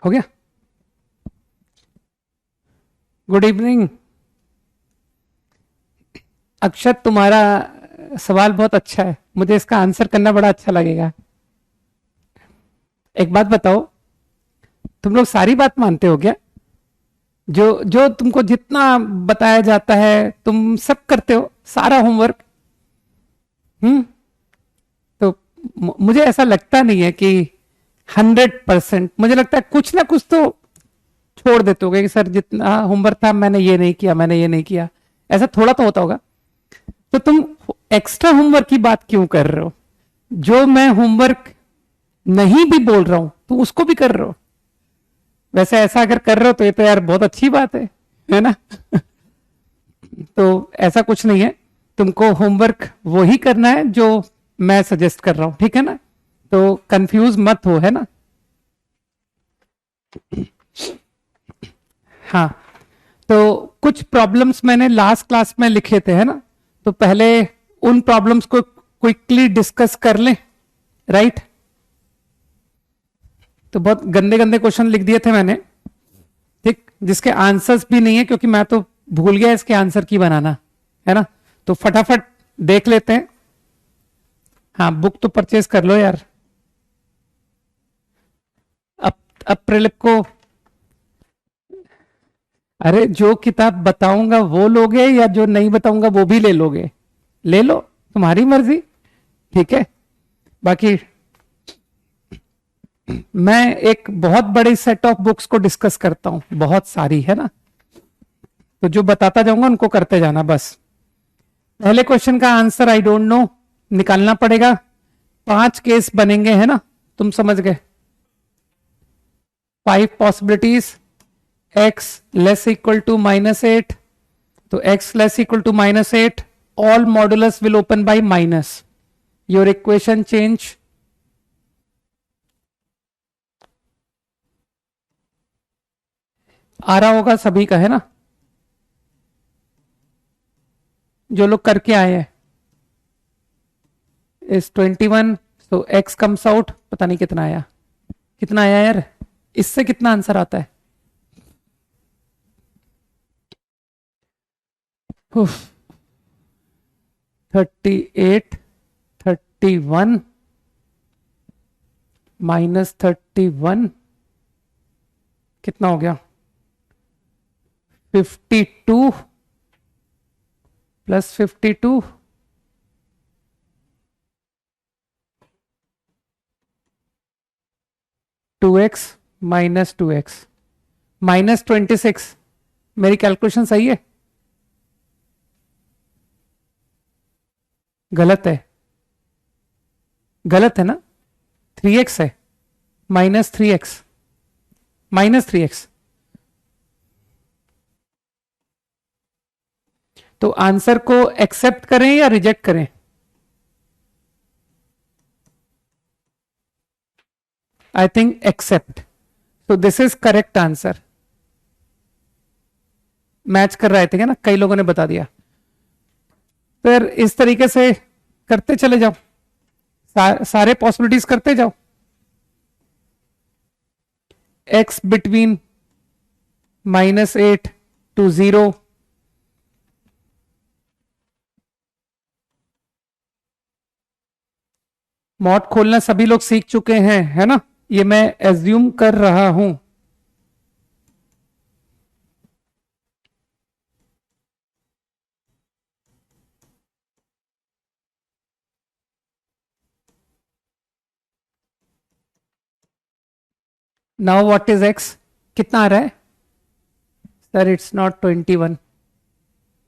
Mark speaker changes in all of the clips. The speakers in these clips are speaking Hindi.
Speaker 1: हो गया? गुड इवनिंग अक्षत, तुम्हारा सवाल बहुत अच्छा है, मुझे इसका आंसर करना बड़ा अच्छा लगेगा। एक बात बताओ, तुम लोग सारी बात मानते हो क्या? जो जो तुमको जितना बताया जाता है तुम सब करते हो, सारा होमवर्क? हम्म। तो मुझे ऐसा लगता नहीं है कि 100%, मुझे लगता है कुछ ना कुछ तो छोड़ देते होगे कि सर जितना होमवर्क था मैंने ये नहीं किया, मैंने ये नहीं किया। ऐसा थोड़ा तो होता होगा। तो तुम एक्स्ट्रा होमवर्क की बात क्यों कर रहे हो? जो मैं होमवर्क नहीं भी बोल रहा हूं तो उसको भी कर रहे हो। वैसे ऐसा अगर कर रहे हो तो ये तो यार बहुत अच्छी बात है ना? तो ऐसा कुछ नहीं है, तुमको होमवर्क वो ही करना है जो मैं सजेस्ट कर रहा हूं, ठीक है ना? तो कंफ्यूज मत हो, है ना? हाँ। तो कुछ प्रॉब्लम्स मैंने लास्ट क्लास में लिखे थे, है ना? तो पहले उन प्रॉब्लम्स को क्विकली डिस्कस कर लें, राइट? तो बहुत गंदे गंदे क्वेश्चन लिख दिए थे मैंने, ठीक, जिसके आंसर्स भी नहीं है, क्योंकि मैं तो भूल गया इसके आंसर की बनाना, है ना? तो फटाफट देख लेते हैं। हाँ, बुक तो परचेज कर लो यार। अब अब प्रिलिप को, अरे जो किताब बताऊंगा वो लोगे या जो नहीं बताऊंगा वो भी ले लोगे? ले लो, तुम्हारी मर्जी, ठीक है। बाकी मैं एक बहुत बड़े सेट ऑफ बुक्स को डिस्कस करता हूं, बहुत सारी, है ना? तो जो बताता जाऊंगा उनको करते जाना बस। पहले क्वेश्चन का आंसर आई डोंट नो, निकालना पड़ेगा। 5 केस बनेंगे, है ना? तुम समझ गए? 5 possibilities. x less equal to -8, तो x less equal to -8, all modulus will open by minus, your equation change. आ रहा होगा सभी का, है ना? जो लोग करके आए हैं इस 21, तो x कम्स आउट, पता नहीं कितना आया, कितना आया यार? इससे कितना आंसर आता है? 38, 31 -31 कितना हो गया? 52 +52, 2x -2x -26। मेरी कैलकुलेशन सही है? गलत है? गलत है ना? 3x है, -3x, -3x। तो आंसर को एक्सेप्ट करें या रिजेक्ट करें? I think accept. तो this is correct answer. Match कर रहे थे क्या ना, कई लोगों ने बता दिया। फिर इस तरीके से करते चले जाओ, सारे पॉसिबिलिटीज करते जाओ। x बिटवीन -8 to 0, मॉड खोलना सभी लोग सीख चुके हैं, है ना? ये मैं एज्यूम कर रहा हूं। Now what is x? कितना आ रहा है सर? It's not 21।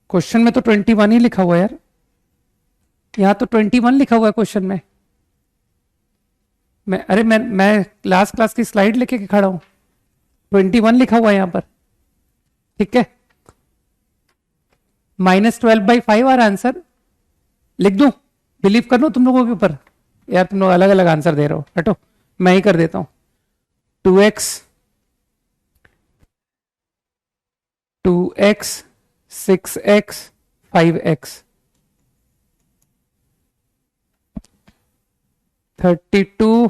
Speaker 1: क्वेश्चन में तो 21 ही लिखा हुआ है यार, यहां तो 21 लिखा हुआ है क्वेश्चन में। मैं लास्ट क्लास की स्लाइड लेके खड़ा हूं, 21 लिखा हुआ है यहां पर, ठीक है? -12/5 आर आंसर। लिख दूं? बिलीव कर लो तुम लोगों के ऊपर? यार तुम लोग अलग अलग आंसर दे रहे हो, हटो, मैं ही कर देता हूं। 2x, 2x, 6x, 5x, 32,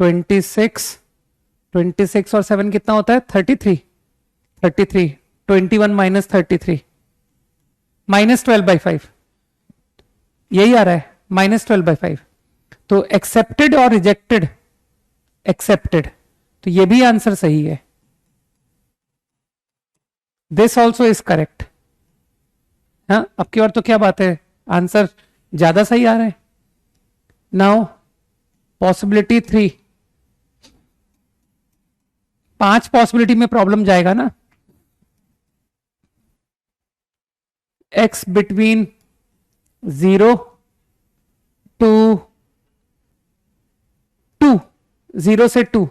Speaker 1: 26, 26 और 7 कितना होता है? 33। 33, 21 माइनस 33, -12/5, यही आ रहा है, -12/5। तो एक्सेप्टेड और रिजेक्टेड, एक्सेप्टेड, तो ये भी आंसर सही है। This also is correct. हाँ, अब की और तो क्या बात है, आंसर ज्यादा सही आ रहा है। नाउ पॉसिबिलिटी 3, 5 पॉसिबिलिटी में प्रॉब्लम जाएगा ना। x बिटवीन 0 टू 2, 0 से 2,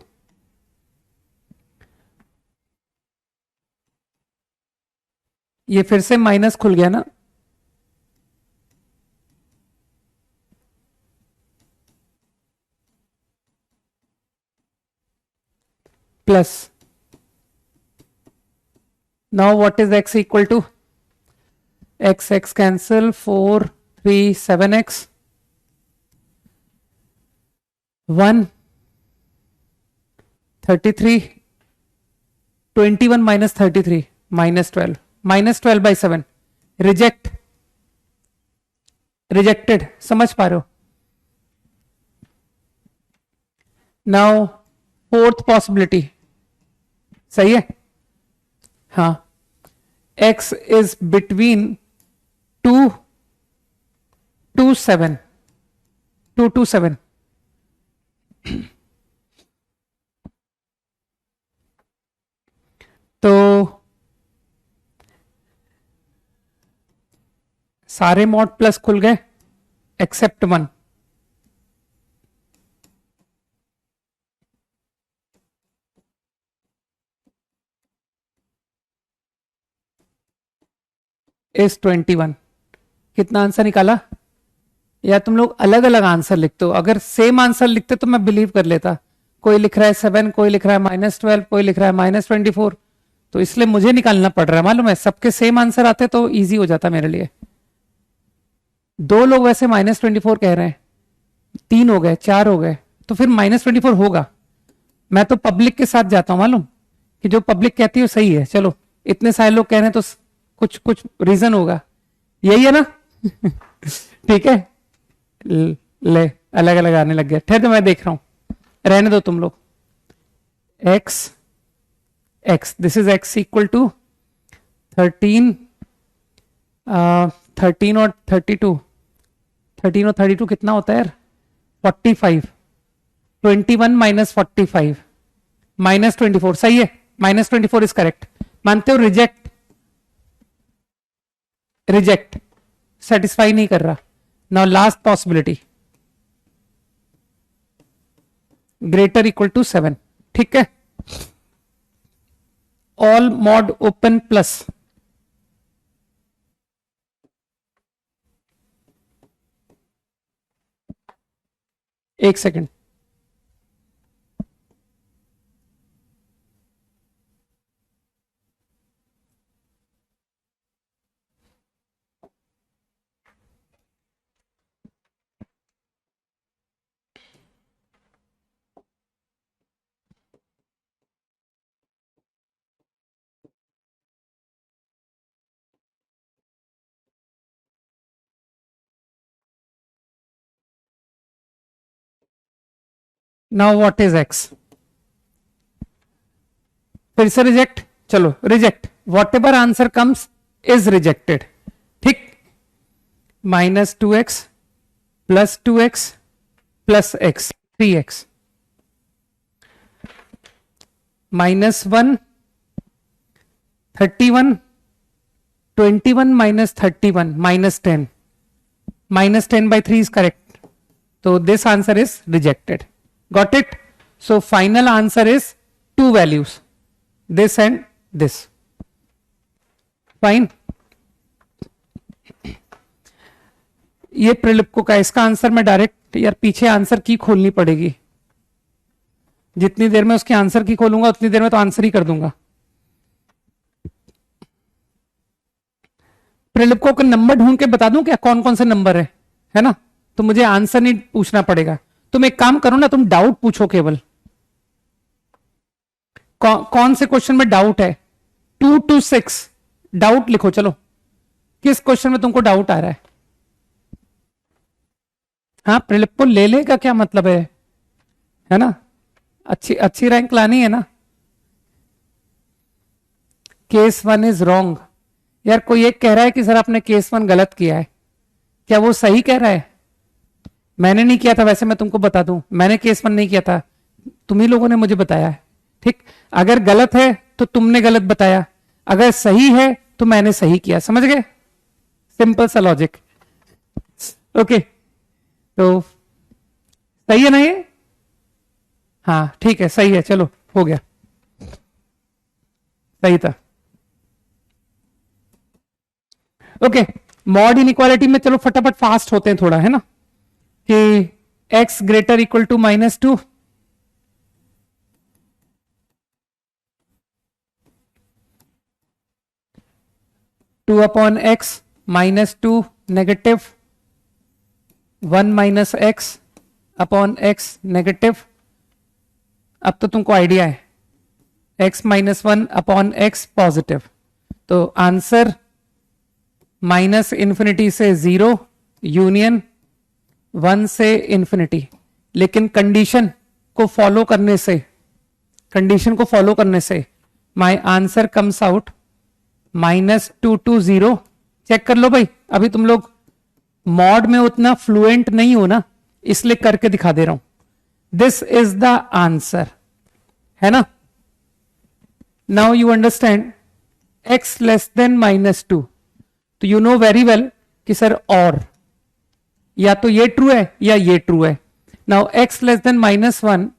Speaker 1: ये फिर से माइनस खुल गया ना, plus. Now what is x equal to? x cancel, 4 3 7x 1 33, 21 minus 33 -12, -12/7, reject, rejected, समझ पा रहे हो? नाउ फोर्थ पॉसिबिलिटी, सही है? हाँ, x is between 2 to 7, 2 to 7, तो सारे मॉड प्लस खुल गए एक्सेप्ट 1। इस 21, कितना आंसर निकाला? या तुम लोग अलग अलग आंसर लिखते हो? अगर सेम आंसर लिखते तो मैं बिलीव कर लेता। कोई लिख रहा है 7, कोई लिख रहा है -12, कोई लिख रहा है -24, तो इसलिए मुझे निकालना पड़ रहा है, मालूम है? सबके सेम आंसर आते तो इजी हो जाता मेरे लिए। 2 लोग वैसे -24 कह रहे हैं, 3 हो गए, 4 हो गए, तो फिर -24 होगा। मैं तो पब्लिक के साथ जाता हूं, मालूम, कि जो पब्लिक कहती है सही है। चलो, इतने सारे लोग कह रहे हैं तो कुछ कुछ रीजन होगा, यही है ना? ठीक है, ले अलग अलग आने लग गया। ठहर तो मैं देख रहा हूं, रहने दो तुम लोग। x, this is x equal to 13, 13 और 32, 13 और 32 कितना होता है यार? 45, 21 माइनस 45 -24, सही है, -24 इज करेक्ट। मानते हो? रिजेक्ट, रिजेक्ट, सेटिस्फाई नहीं कर रहा। Now last possibility, greater equal to 7, ठीक है? ऑल मॉड ओपन प्लस, एक second, now what is x? फिर से रिजेक्ट, चलो reject, whatever answer comes is rejected, ठीक? -2x plus 2x plus x, 3x, -1, 31, 21 minus 31, -10, -10/3 is correct. So this answer is rejected. Got it? So final answer is 2 values, this and this. Fine. ये प्रिलिप्को का, इसका आंसर मैं डायरेक्ट, यार पीछे आंसर की खोलनी पड़ेगी। जितनी देर में उसके आंसर की खोलूंगा उतनी देर में तो आंसर ही कर दूंगा। प्रिलिप्को का नंबर ढूंढ के बता दूं क्या कौन कौन से नंबर है ना? तो मुझे आंसर नहीं पूछना पड़ेगा। तुम एक काम करो ना, तुम डाउट पूछो केवल। कौन से क्वेश्चन में डाउट है? 2 to 6 डाउट लिखो। चलो, किस क्वेश्चन में तुमको डाउट आ रहा है? हाँ, प्रिलिप्पो ले लेगा क्या मतलब है ना? अच्छी अच्छी रैंक लानी है ना। Case 1 is wrong. यार कोई एक कह रहा है कि सर आपने केस 1 गलत किया है, क्या वो सही कह रहा है? मैंने नहीं किया था, वैसे मैं तुमको बता दूं, मैंने केस 1 नहीं किया था, तुम्ही लोगों ने मुझे बताया है। ठीक, अगर गलत है तो तुमने गलत बताया, अगर सही है तो मैंने सही किया। समझ गए? सिंपल सा लॉजिक। ओके, तो सही है ना ये? हाँ ठीक है, सही है, चलो हो गया, सही था। ओके, मॉड इनइक्वालिटी में चलो फटाफट फास्ट होते हैं थोड़ा, है ना, कि x greater equal to -2, two upon x -2 negative 1 minus x upon x negative. अब तो तुमको आइडिया है, x-1 अपॉन एक्स पॉजिटिव, तो आंसर -∞ से 0 यूनियन 1 से इंफिनिटी। लेकिन कंडीशन को फॉलो करने से my answer comes out -2 to 0। Check कर लो भाई, अभी तुम लोग मॉड में उतना फ्लुएंट नहीं हो ना, इसलिए करके दिखा दे रहा हूं। दिस इज द आंसर, है ना। Now you understand x less than -2, तो यू नो वेरी वेल कि सर और या तो ये ट्रू है या ये ट्रू है। Now x less than -1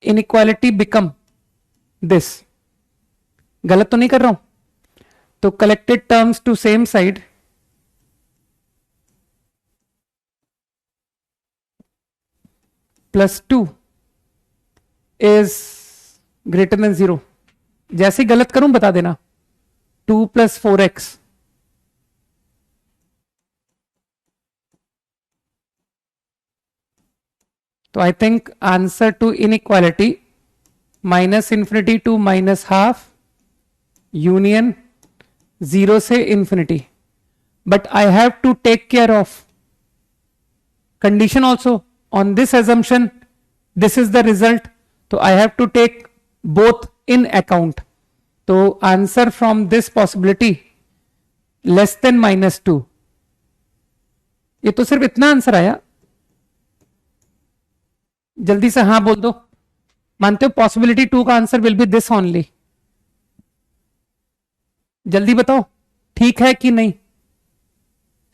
Speaker 1: inequality become this. गलत तो नहीं कर रहा हूं? तो collected terms to same side, +2 is greater than 0। जैसे ही गलत करूं बता देना। 2 + 4x, तो I think answer to inequality -∞ to -½ union 0 से infinity. But I have to take care of condition also on this assumption, this is the result, तो I have to take both in account. तो answer from this possibility less than -2। ये तो सिर्फ इतना आंसर आया। जल्दी से हाँ बोल दो, मानते हो पॉसिबिलिटी 2 का answer will be this only? जल्दी बताओ, ठीक है कि नहीं?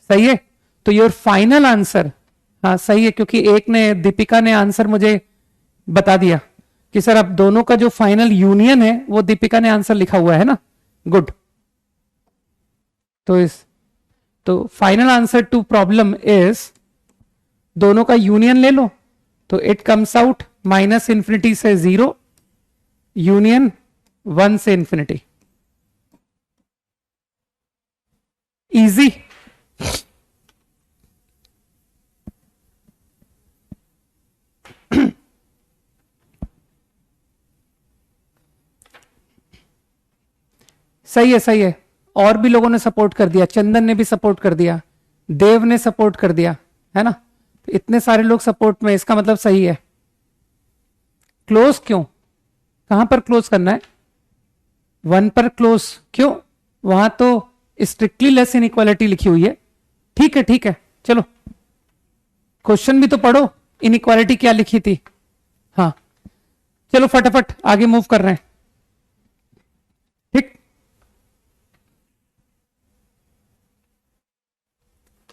Speaker 1: सही है, तो योर फाइनल आंसर, हाँ सही है, क्योंकि एक ने, दीपिका ने आंसर मुझे बता दिया कि सर अब दोनों का जो फाइनल यूनियन है वो दीपिका ने आंसर लिखा हुआ है ना। गुड, तो final answer to problem is, दोनों का यूनियन ले लो, तो इट कम्स आउट -∞ से 0 यूनियन 1 से इंफिनिटी। इजी। सही है, सही है। और भी लोगों ने सपोर्ट कर दिया, चंदन ने भी सपोर्ट कर दिया, देव ने सपोर्ट कर दिया, है ना। तो इतने सारे लोग सपोर्ट में, इसका मतलब सही है। क्लोज क्यों? कहां पर क्लोज करना है? 1 पर क्लोज क्यों? वहां तो स्ट्रिक्टली लेस इनइक्वालिटी लिखी हुई है। ठीक है, ठीक है, चलो क्वेश्चन भी तो पढ़ो, इनइक्वालिटी क्या लिखी थी। हाँ चलो फटाफट आगे मूव कर रहे हैं। ठीक,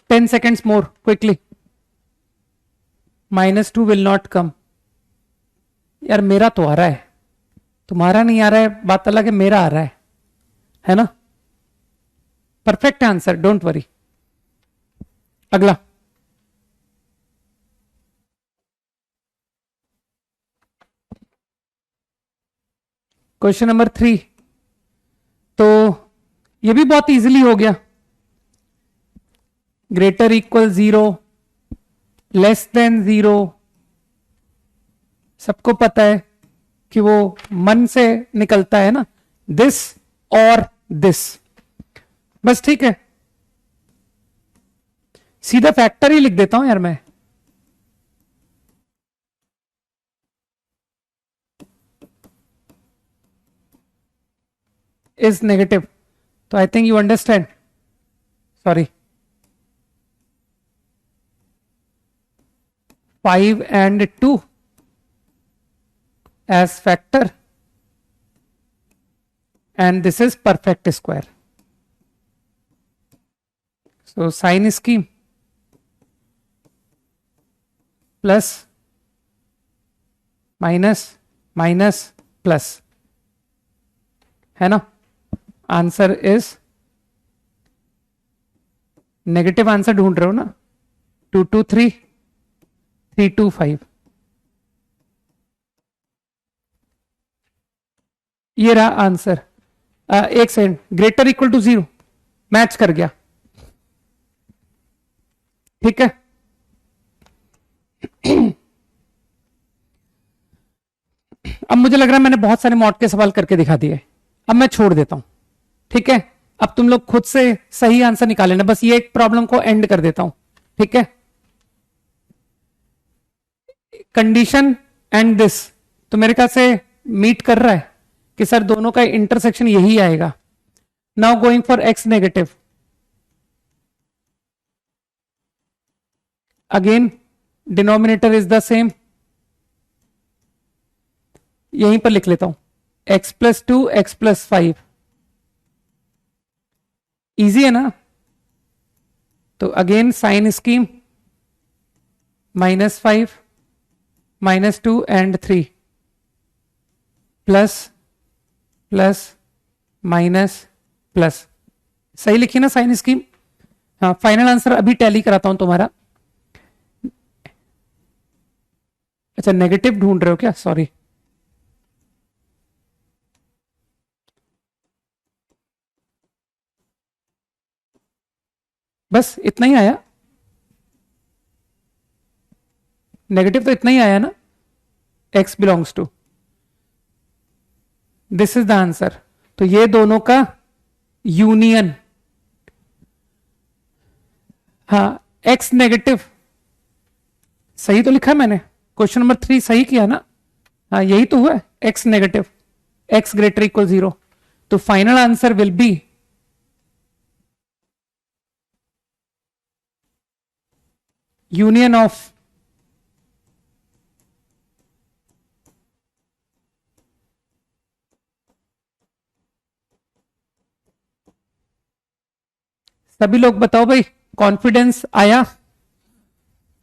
Speaker 1: 10 seconds more quickly। -2 will not come। यार मेरा तो आ रहा है, तुम्हारा नहीं आ रहा है, बात अलग है, मेरा आ रहा है ना। Perfect answer, don't worry. अगला क्वेश्चन नंबर 3, तो ये भी बहुत इजीली हो गया। ग्रेटर इक्वल 0, लेस देन 0, सबको पता है कि वो मन से निकलता है ना, दिस और दिस, बस ठीक है, सीधा फैक्टर ही लिख देता हूं यार मैं। इज नेगेटिव, तो I think you understand, sorry 5 and 2 as factor and this is perfect square. So sign scheme plus minus minus plus है ना, आंसर इज नेगेटिव आंसर ढूंढ रहे हो ना, 223 325, ये रहा आंसर। एक second, greater equal to 0 match कर गया, ठीक है। अब मुझे लग रहा है मैंने बहुत सारे मॉड के सवाल करके दिखा दिए, अब मैं छोड़ देता हूं, ठीक है। अब तुम लोग खुद से सही आंसर निकाल लेना, बस ये एक प्रॉब्लम को एंड कर देता हूं, ठीक है। कंडीशन एंड दिस तो मेरे ख्याल से मीट कर रहा है कि सर दोनों का इंटरसेक्शन यही आएगा। Now going for x negative, again denominator is the same, यहीं पर लिख लेता हूं x+2 x+5, इजी है ना। तो again sine scheme -5 -2 and 3 plus plus minus plus, सही लिखी ना साइन स्कीम। हाँ, फाइनल आंसर अभी टैली कराता हूं तुम्हारा। अच्छा नेगेटिव ढूंढ रहे हो क्या, सॉरी, बस इतना ही आया, नेगेटिव तो इतना ही आया ना, x belongs to, this is the answer. तो ये दोनों का यूनियन, हाँ x नेगेटिव सही तो लिखा मैंने, क्वेश्चन नंबर 3 सही किया ना, हाँ यही तो हुआ, x negative x greater equal 0, तो final answer will B union of सभी लोग बताओ भाई, कॉन्फिडेंस आया,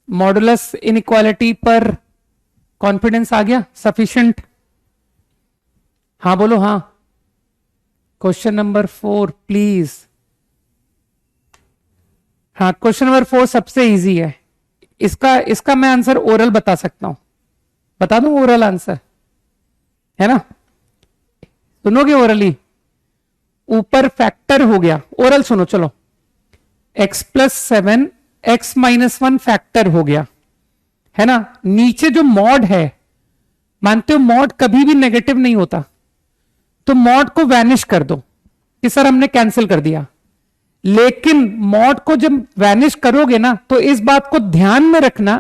Speaker 1: मॉडुलस इनइक्वालिटी पर कॉन्फिडेंस आ गया सफिशिएंट, हाँ बोलो हाँ। क्वेश्चन नंबर 4 प्लीज, हाँ क्वेश्चन नंबर 4 सबसे इजी है, इसका मैं आंसर ओरल बता सकता हूं, बता दूं ओरल आंसर, है ना, सुनोगे ओरली, ऊपर फैक्टर हो गया, ओरल सुनो चलो, x+7 x-1 फैक्टर हो गया, है ना, नीचे जो मॉड है, मानते हो मॉड कभी भी नेगेटिव नहीं होता, तो मॉड को वैनिश कर दो कि सर हमने कैंसिल कर दिया, लेकिन मॉड को जब वैनिश करोगे ना तो इस बात को ध्यान में रखना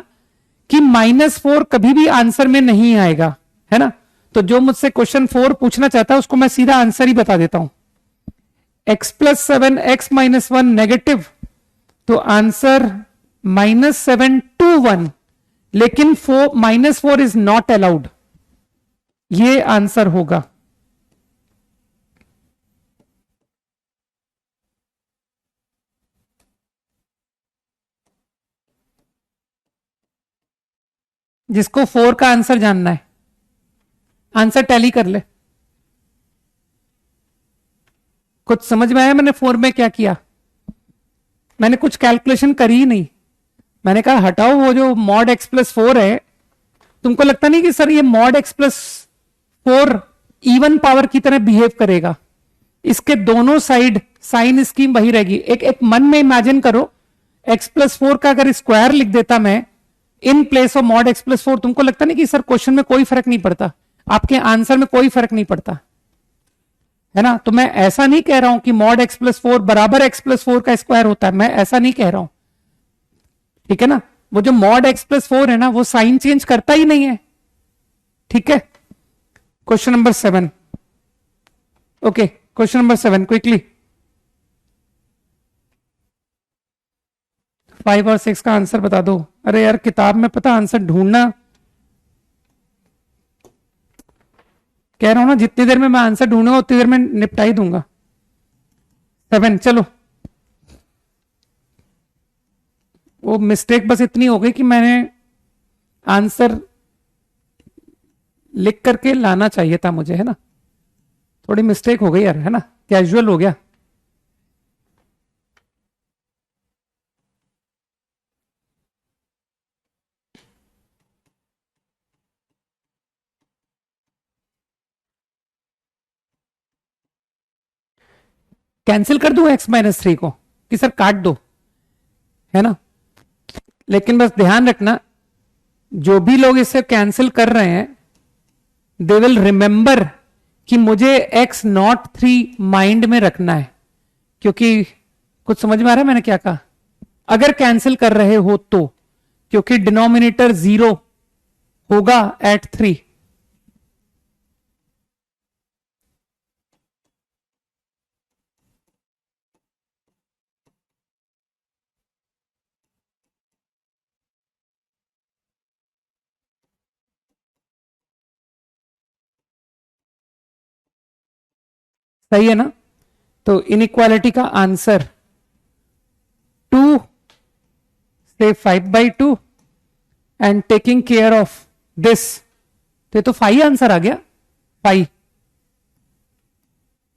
Speaker 1: कि -4 कभी भी आंसर में नहीं आएगा, है ना। तो जो मुझसे क्वेश्चन 4 पूछना चाहता है उसको मैं सीधा आंसर ही बता देता हूं, x+7 x-1 नेगेटिव, तो आंसर -7 to 1, लेकिन -4 इज नॉट अलाउड, ये आंसर होगा। जिसको 4 का आंसर जानना है आंसर टैली कर ले, कुछ समझ में आया मैंने 4 में क्या किया, मैंने कुछ कैलकुलेशन करी ही नहीं, मैंने कहा हटाओ वो जो मॉड x+4 है, तुमको लगता नहीं कि सर ये मॉड x+4 इवन पावर की तरह बिहेव करेगा, इसके दोनों साइड साइन स्कीम वही रहेगी। एक मन में इमेजिन करो x+4 का अगर स्क्वायर लिख देता मैं, in place of mod x plus 4। तुमको लगता नहीं कि सर क्वेश्चन में कोई फर्क नहीं पड़ता, आपके आंसर में कोई फर्क नहीं पड़ता, है ना? तो मैं ऐसा नहीं कह रहा हूं कि मॉड एक्स प्लस 4 बराबर एक्स प्लस 4 का स्क्वायर होता है, मैं ऐसा नहीं कह रहा हूं, ठीक है ना? वो जो मॉड एक्स प्लस 4 है ना, वो साइन चेंज करता ही नहीं है, ठीक है? Question number 7, okay, question number 7 quickly. 5 और 6 का आंसर बता दो। अरे यार किताब में पता आंसर ढूंढना, कह रहा हूं ना, जितनी देर में मैं आंसर ढूंढूंगा उतनी देर में निपटा ही दूंगा। 7, चलो। वो मिस्टेक बस इतनी हो गई कि मैंने आंसर लिख करके लाना चाहिए था मुझे, है ना? थोड़ी मिस्टेक हो गई यार, है ना? कैजुअल हो गया। कैंसिल कर दूं x-3 को कि सर काट दो, है ना? लेकिन बस ध्यान रखना, जो भी लोग इसे कैंसिल कर रहे हैं दे विल रिमेंबर कि मुझे x03 माइंड में रखना है, क्योंकि कुछ समझ में आ रहा है मैंने क्या कहा? अगर कैंसिल कर रहे हो तो, क्योंकि डिनोमिनेटर 0 होगा एट 3। सही है ना? तो इनइक्वालिटी का आंसर 2 से 5/2 and taking care of this, तो ये तो 5 आंसर आ गया, 5,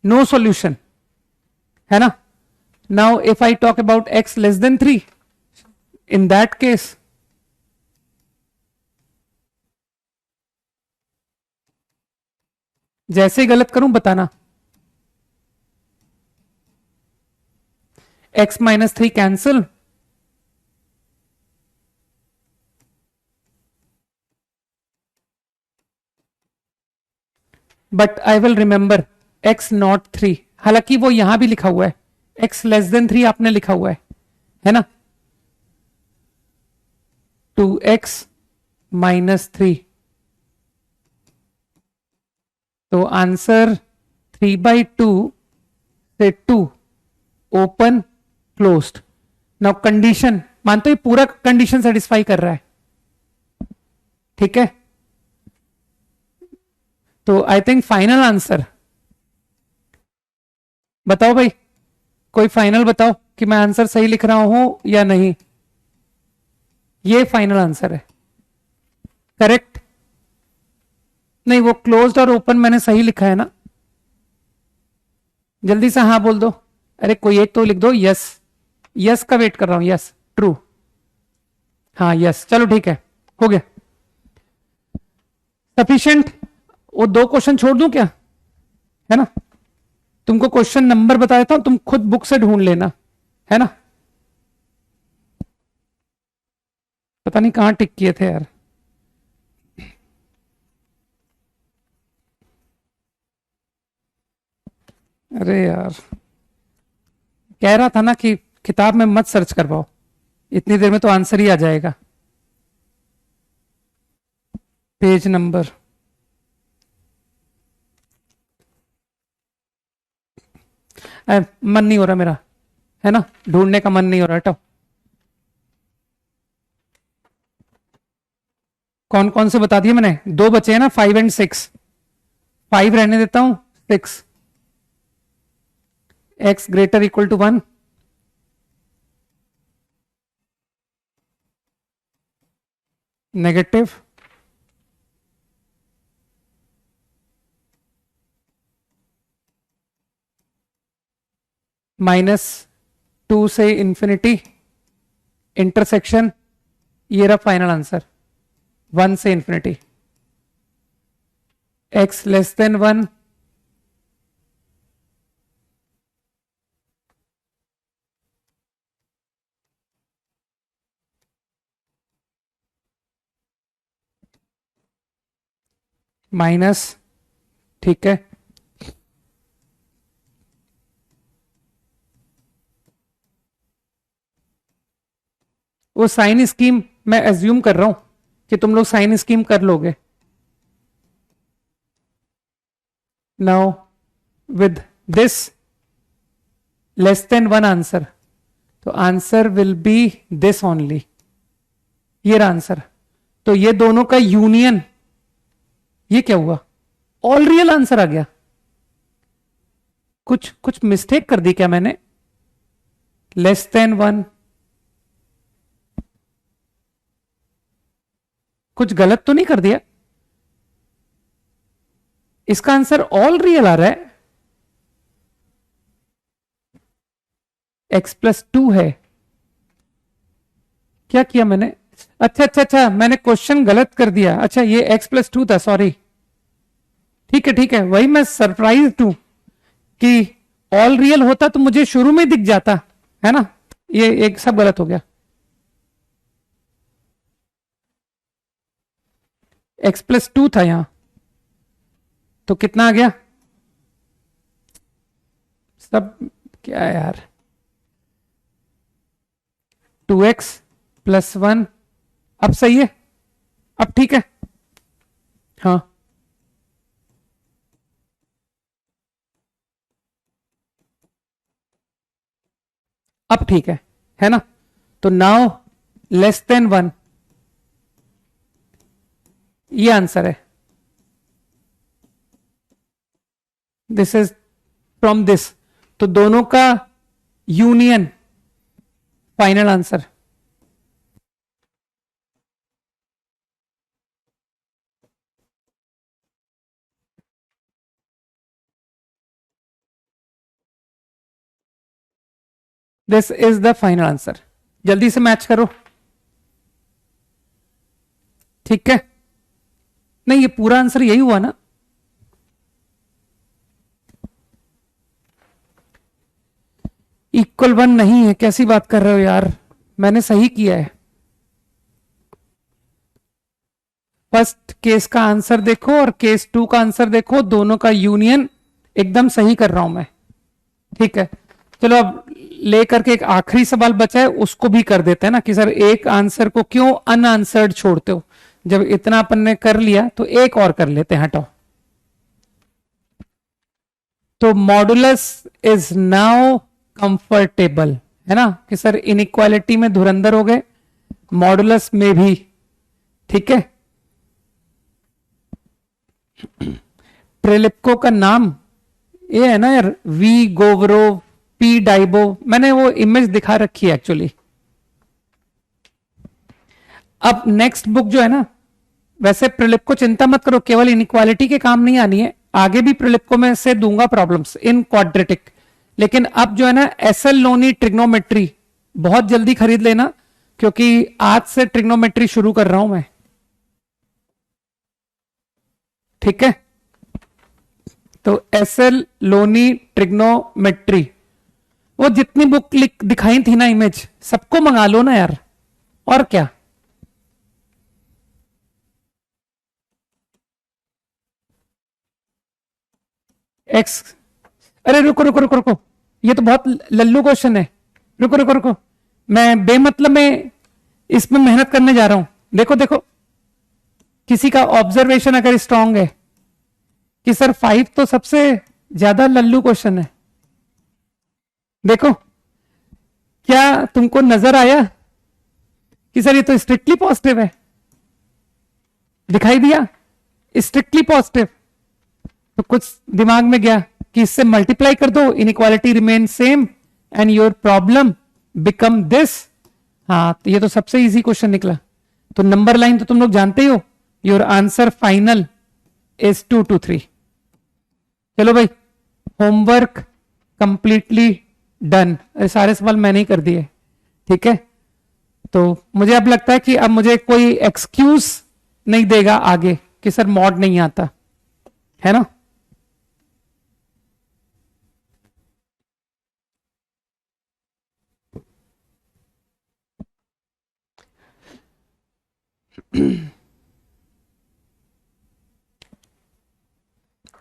Speaker 1: नो सॉल्यूशन, है ना? Now if I talk about x less then 3, in that case जैसे ही गलत करूं बताना। x-3 cancel, but I will remember x-3, हालांकि वो यहां भी लिखा हुआ है, x लेस देन 3 आपने लिखा हुआ है ना? 2x-3, तो आंसर 3/2 से 2 ओपन क्लोज्ड। नाउ कंडीशन मानते हो पूरा कंडीशन सेटिस्फाई कर रहा है, ठीक है? तो आई थिंक फाइनल आंसर बताओ भाई, कोई फाइनल बताओ कि मैं आंसर सही लिख रहा हूं या नहीं। ये फाइनल आंसर है, करेक्ट? नहीं, वो क्लोज्ड और ओपन मैंने सही लिखा है ना? जल्दी से हाँ बोल दो। अरे कोई एक तो लिख दो। यस, यस का वेट कर रहा हूं। यस, ट्रू, हाँ यस, चलो ठीक है, हो गया सफिशिएंट। वो 2 क्वेश्चन छोड़ दूं क्या, है ना? तुमको क्वेश्चन नंबर बता देता हूं, तुम खुद बुक से ढूंढ लेना, है ना? पता नहीं कहां टिक किए थे यार। अरे यार, कह रहा था ना कि किताब में मत सर्च करवाओ, इतनी देर में तो आंसर ही आ जाएगा। पेज नंबर, मन नहीं हो रहा मेरा, है ना? ढूंढने का मन नहीं हो रहा, हटाओ। कौन कौन से बता दिए मैंने? 2 बचे हैं ना, 5 एंड 6। 5 रहने देता हूं, 6, x greater equal to 1, negative, -2 से इंफिनिटी, इंटरसेक्शन, ये रहा फाइनल आंसर, 1 से infinity, x less than 1, minus, ठीक है, वो साइन स्कीम मैं एज्यूम कर रहा हूं कि तुम लोग साइन स्कीम कर लोगे. Now with this less than one answer, तो answer will be this only, ये आंसर. तो ये दोनों का यूनियन, ये क्या हुआ, ऑल रियल आंसर आ गया. कुछ कुछ मिस्टेक कर दी क्या मैंने, लेस देन वन, कुछ गलत तो नहीं कर दिया. इसका आंसर ऑल रियल आ रहा है, x+2 है. क्या किया मैंने, अच्छा अच्छा अच्छा, मैंने क्वेश्चन गलत कर दिया. अच्छा ये x+2 था, सॉरी. ठीक है ठीक है, वही मैं सरप्राइज हूं कि ऑल रियल होता तो मुझे शुरू में दिख जाता है ना. ये एक सब गलत हो गया. x+2 था यहां, तो कितना आ गया सब, क्या है यार, 2x+1. अब सही है, अब ठीक है. हाँ अब ठीक है ना. तो नाउ लेस देन वन, ये आंसर है. दिस इज फ्रॉम दिस, तो दोनों का union final answer. This is the final answer. जल्दी से मैच करो. ठीक है, नहीं ये पूरा आंसर यही हुआ ना. इक्वल वन नहीं है, कैसी बात कर रहे हो यार, मैंने सही किया है. फर्स्ट केस का आंसर देखो और केस 2 का आंसर देखो, दोनों का यूनियन एकदम सही कर रहा हूं मैं. ठीक है, चलो अब लेकर के एक आखिरी सवाल बचा है, उसको भी कर देते हैं ना, कि सर एक आंसर को क्यों अनआंसर्ड छोड़ते हो, जब इतना अपन ने कर लिया तो एक और कर लेते हैं. हटाओ. तो मॉडुलस इज नाउ कंफर्टेबल, है ना, कि सर इनइक्वालिटी में धुरंधर हो गए, मॉडुलस में भी. ठीक है, प्रेलिप्को का नाम ये है ना यार, वी गोवरो, पी डाइबो, मैंने वो इमेज दिखा रखी है एक्चुअली. अब नेक्स्ट बुक जो है ना, वैसे प्रिलिप्को चिंता मत करो, केवल इनइक्वालिटी के काम नहीं आनी है, आगे भी प्रिलिप्को में से दूंगा प्रॉब्लम्स इन क्वाड्रेटिक. लेकिन अब जो है ना एसएल लोनी ट्रिग्नोमेट्री बहुत जल्दी खरीद लेना, क्योंकि आज से ट्रिग्नोमेट्री शुरू कर रहा हूं मैं. ठीक है, तो एसएल लोनी ट्रिग्नोमेट्री, वो जितनी बुक दिखाई थी ना इमेज, सबको मंगा लो ना यार, और क्या. एक्स, अरे रुको रुको रुको रुको, ये तो बहुत लल्लू क्वेश्चन है. रुको रुको रुको, मैं बेमतलब में इसमें मेहनत करने जा रहा हूं. देखो देखो, किसी का ऑब्जर्वेशन अगर स्ट्रांग है कि सर 5 तो सबसे ज्यादा लल्लू क्वेश्चन है. देखो, क्या तुमको नजर आया कि सर ये तो स्ट्रिक्टली पॉजिटिव है, दिखाई दिया स्ट्रिक्टली पॉजिटिव, तो कुछ दिमाग में गया कि इससे मल्टीप्लाई कर दो, inequality remain same and your problem become this. हाँ, तो ये तो सबसे इजी क्वेश्चन निकला. तो नंबर लाइन तो तुम लोग जानते ही हो, your answer final is 2 to 3. चलो भाई, होमवर्क कंप्लीटली डन. सारे सवाल मैंने ही कर दिए. ठीक है, तो मुझे अब लगता है कि अब मुझे कोई एक्सक्यूज नहीं देगा आगे कि सर मॉड नहीं आता, है ना.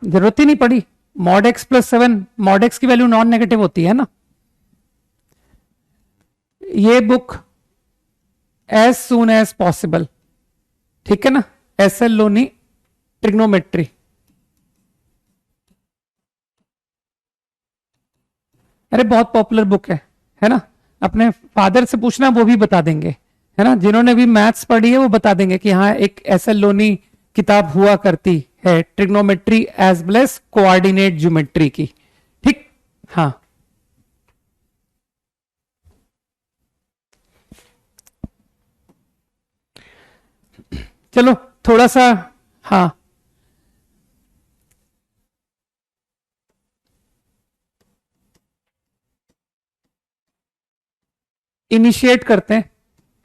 Speaker 1: जरूरत ही नहीं पड़ी। Mod x plus 7, mod x की वैल्यू नॉन नेगेटिव होती है ना। ये book as soon as possible, ठीक है ना, एस एल लोनी ट्रिग्नोमेट्री। अरे बहुत पॉपुलर बुक है ना। अपने फादर से पूछना, वो भी बता देंगे, है ना। जिन्होंने भी मैथ्स पढ़ी है वो बता देंगे कि हाँ एक एस एल लोनी किताब हुआ करती है, trigonometry as well as coordinate geometry की, ठीक। हाँ चलो थोड़ा सा, हाँ इनिशिएट करते हैं,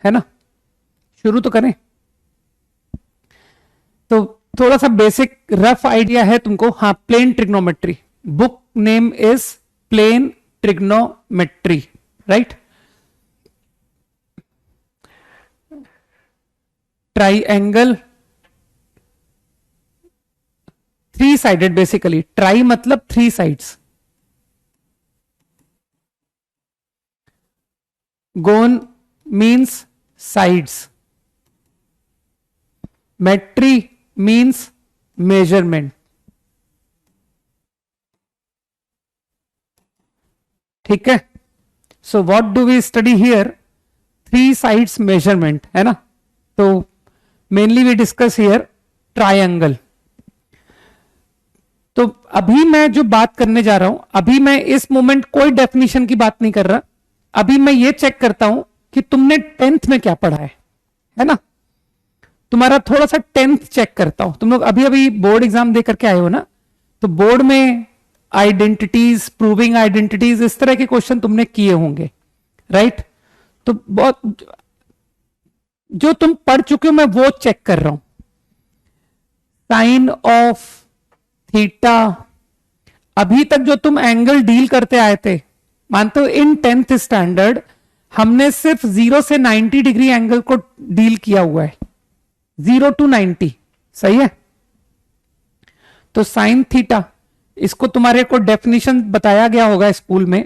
Speaker 1: है ना, शुरू तो करें। तो थोड़ा सा बेसिक रफ आइडिया है तुमको। हाँ, plane trigonometry, book name is plane trigonometry, right. Triangle, three sided basically, tri मतलब three sides, gon means sides, metry means measurement, ठीक है। So what do we study here, three sides measurement, है ना। तो mainly we discuss here triangle. तो अभी मैं जो बात करने जा रहा हूं, अभी मैं इस मोमेंट कोई डेफिनेशन की बात नहीं कर रहा। अभी मैं ये चेक करता हूं कि तुमने टेंथ में क्या पढ़ा है ना। तुम्हारा थोड़ा सा टेंथ चेक करता हूं। तुम लोग अभी अभी बोर्ड एग्जाम दे करके आए हो ना, तो बोर्ड में आइडेंटिटीज, प्रूविंग आइडेंटिटीज, इस तरह के क्वेश्चन तुमने किए होंगे, राइट। तो बहुत जो तुम पढ़ चुके हो मैं वो चेक कर रहा हूं। साइन ऑफ थीटा, अभी तक जो तुम एंगल डील करते आए थे, मानते हो इन टेंथ स्टैंडर्ड हमने सिर्फ 0 से 90 डिग्री एंगल को डील किया हुआ है, 0 to 90, सही है। तो साइन थीटा, इसको तुम्हारे को डेफिनेशन बताया गया होगा स्कूल में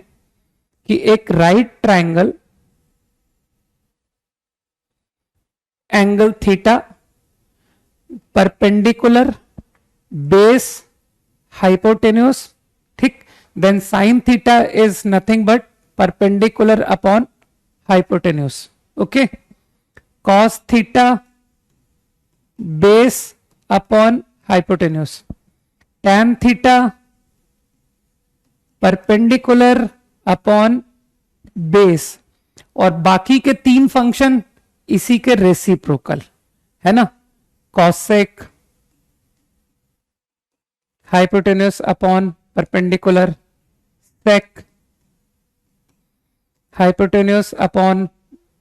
Speaker 1: कि एक right triangle, angle theta, perpendicular, base hypotenuse, ठीक। Then sine theta is nothing but perpendicular upon hypotenuse, okay. Cos theta base upon hypotenuse, tan theta perpendicular upon base, और बाकी के तीन फंक्शन इसी के रेसिप्रोकल, है ना। Cosec, hypotenuse upon perpendicular, sec, hypotenuse upon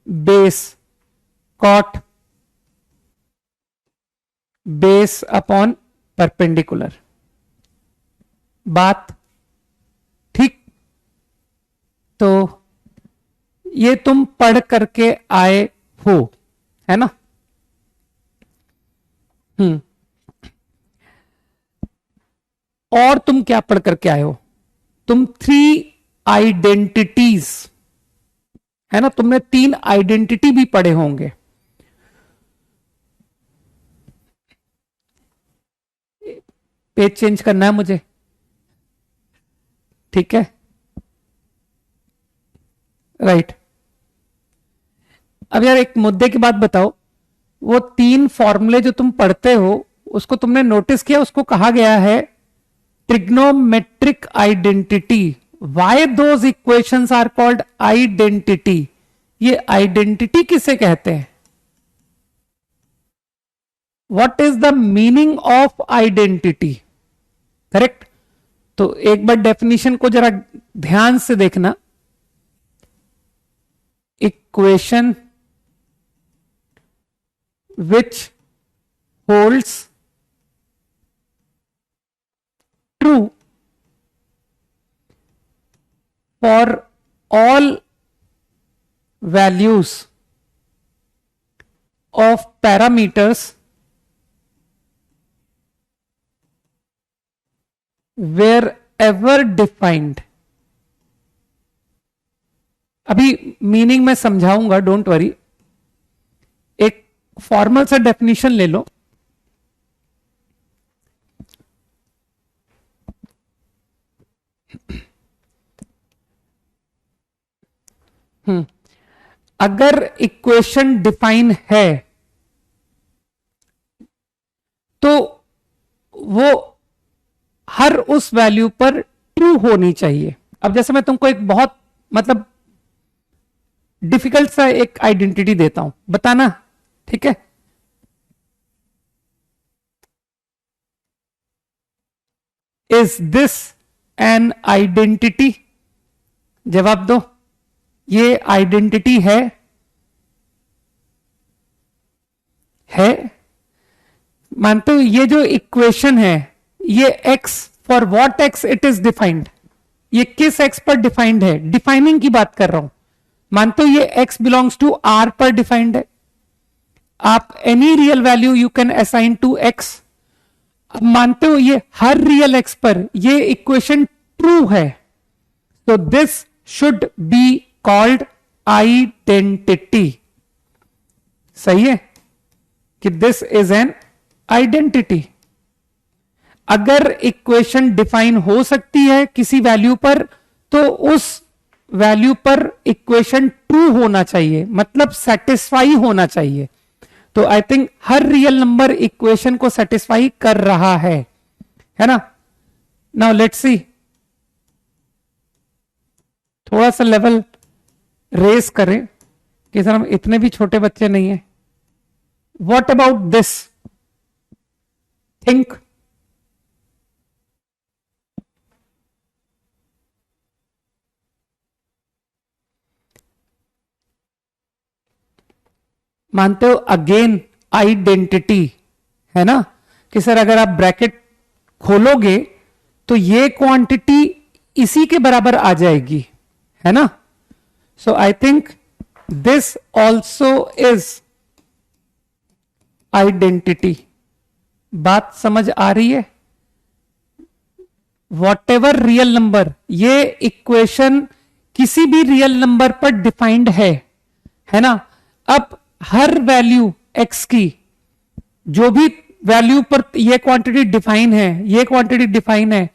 Speaker 1: base, cot, base upon perpendicular. बात ठीक। तो ये तुम पढ़ करके आए हो, है ना। और तुम क्या पढ़ करके आए हो, तुम थ्री आइडेंटिटीज, है ना, तुमने तीन आइडेंटिटी भी पढ़े होंगे। पेज चेंज करना है मुझे, ठीक है, राइट। अब यार एक मुद्दे की बात बताओ, वो तीन फॉर्मूले जो तुम पढ़ते हो उसको तुमने नोटिस किया, उसको कहा गया है trigonometric identity. Why those equations are called identity, ये आइडेंटिटी किसे कहते हैं, what is the meaning of identity, correct. तो एक बार डेफिनेशन को जरा ध्यान से देखना। Equation which holds true for all values of parameters wherever defined, अभी मीनिंग में समझाऊंगा, डोंट वरी। एक फॉर्मल सा डेफिनेशन ले लो। अगर इक्वेशन डिफाइन है तो वो हर उस वैल्यू पर ट्रू होनी चाहिए। अब जैसे मैं तुमको एक बहुत मतलब डिफिकल्ट सा एक आइडेंटिटी देता हूं, बताना, ठीक है? Is this an identity? जवाब दो, ये आइडेंटिटी है? है? मानते हो ये जो इक्वेशन है, ये x for what x it is defined, ये किस x पर डिफाइंड है? डिफाइनिंग की बात कर रहा हूं। मानते हो ये x बिलोंग्स टू r पर डिफाइंड है। आप any real value you can assign to x। अब मानते हो ये हर रियल x पर ये इक्वेशन ट्रू है, तो this should be called identity. सही है कि दिस इज एन आइडेंटिटी। अगर इक्वेशन डिफाइन हो सकती है किसी वैल्यू पर, तो उस वैल्यू पर इक्वेशन ट्रू होना चाहिए, मतलब सेटिस्फाई होना चाहिए। तो I think her real number equation को सेटिस्फाई कर रहा है ना? नाउ लेट्स सी, थोड़ा सा लेवल रेस करें कि सर हम इतने भी छोटे बच्चे नहीं है। What about this? थिंक। मानते हो अगेन आइडेंटिटी है ना, कि सर अगर आप ब्रैकेट खोलोगे तो ये क्वांटिटी इसी के बराबर आ जाएगी, है ना? So I think this also is identity. बात समझ आ रही है? वॉट एवर रियल नंबर, ये इक्वेशन किसी भी रियल नंबर पर डिफाइंड है ना? अब हर वैल्यू x की, जो भी वैल्यू पर ये क्वांटिटी डिफाइन है, ये क्वांटिटी डिफाइन है,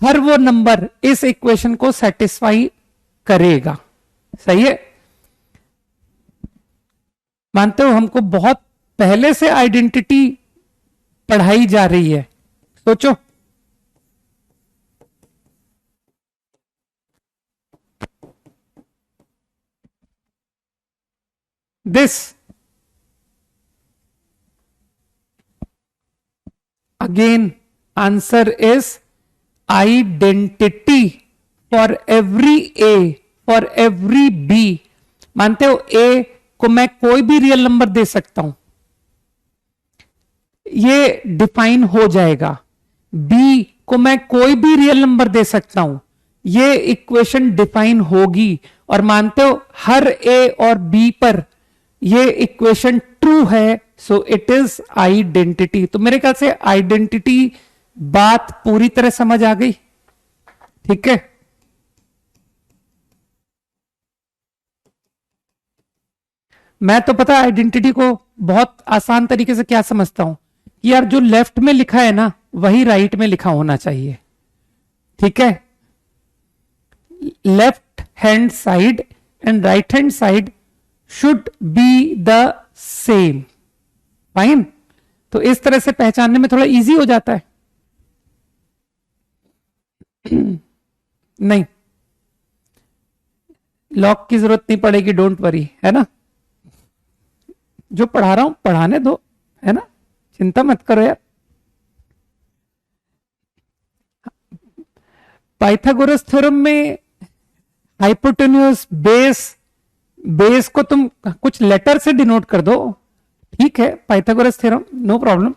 Speaker 1: हर वो नंबर इस इक्वेशन को सेटिस्फाई करेगा। सही है? मानते हो हमको बहुत पहले से आइडेंटिटी पढ़ाई जा रही है। सोचो, this again answer is identity for every A, for every B. मानते हो ए को मैं कोई भी रियल नंबर दे सकता हूं, ये डिफाइन हो जाएगा। बी को मैं कोई भी रियल नंबर दे सकता हूं, ये इक्वेशन डिफाइन होगी। और मानते हो हर ए और बी पर ये इक्वेशन ट्रू है, सो इट इज आइडेंटिटी। तो मेरे ख्याल से आइडेंटिटी बात पूरी तरह समझ आ गई, ठीक है? मैं तो पता आइडेंटिटी को बहुत आसान तरीके से क्या समझता हूं कि यार जो लेफ्ट में लिखा है ना, वही राइट में लिखा होना चाहिए, ठीक है? Left hand side and right hand side should be the same. Fine? तो इस तरह से पहचानने में थोड़ा इजी हो जाता है। नहीं, लॉक की जरूरत नहीं पड़ेगी, डोंट वरी, है ना? जो पढ़ा रहा हूं पढ़ाने दो, है ना? चिंता मत करो यार। पाइथागोरस थ्योरम में हाइपोटेन्यूज बेस को तुम कुछ लेटर से डिनोट कर दो, ठीक है? पाइथागोरस थ्योरम, नो प्रॉब्लम,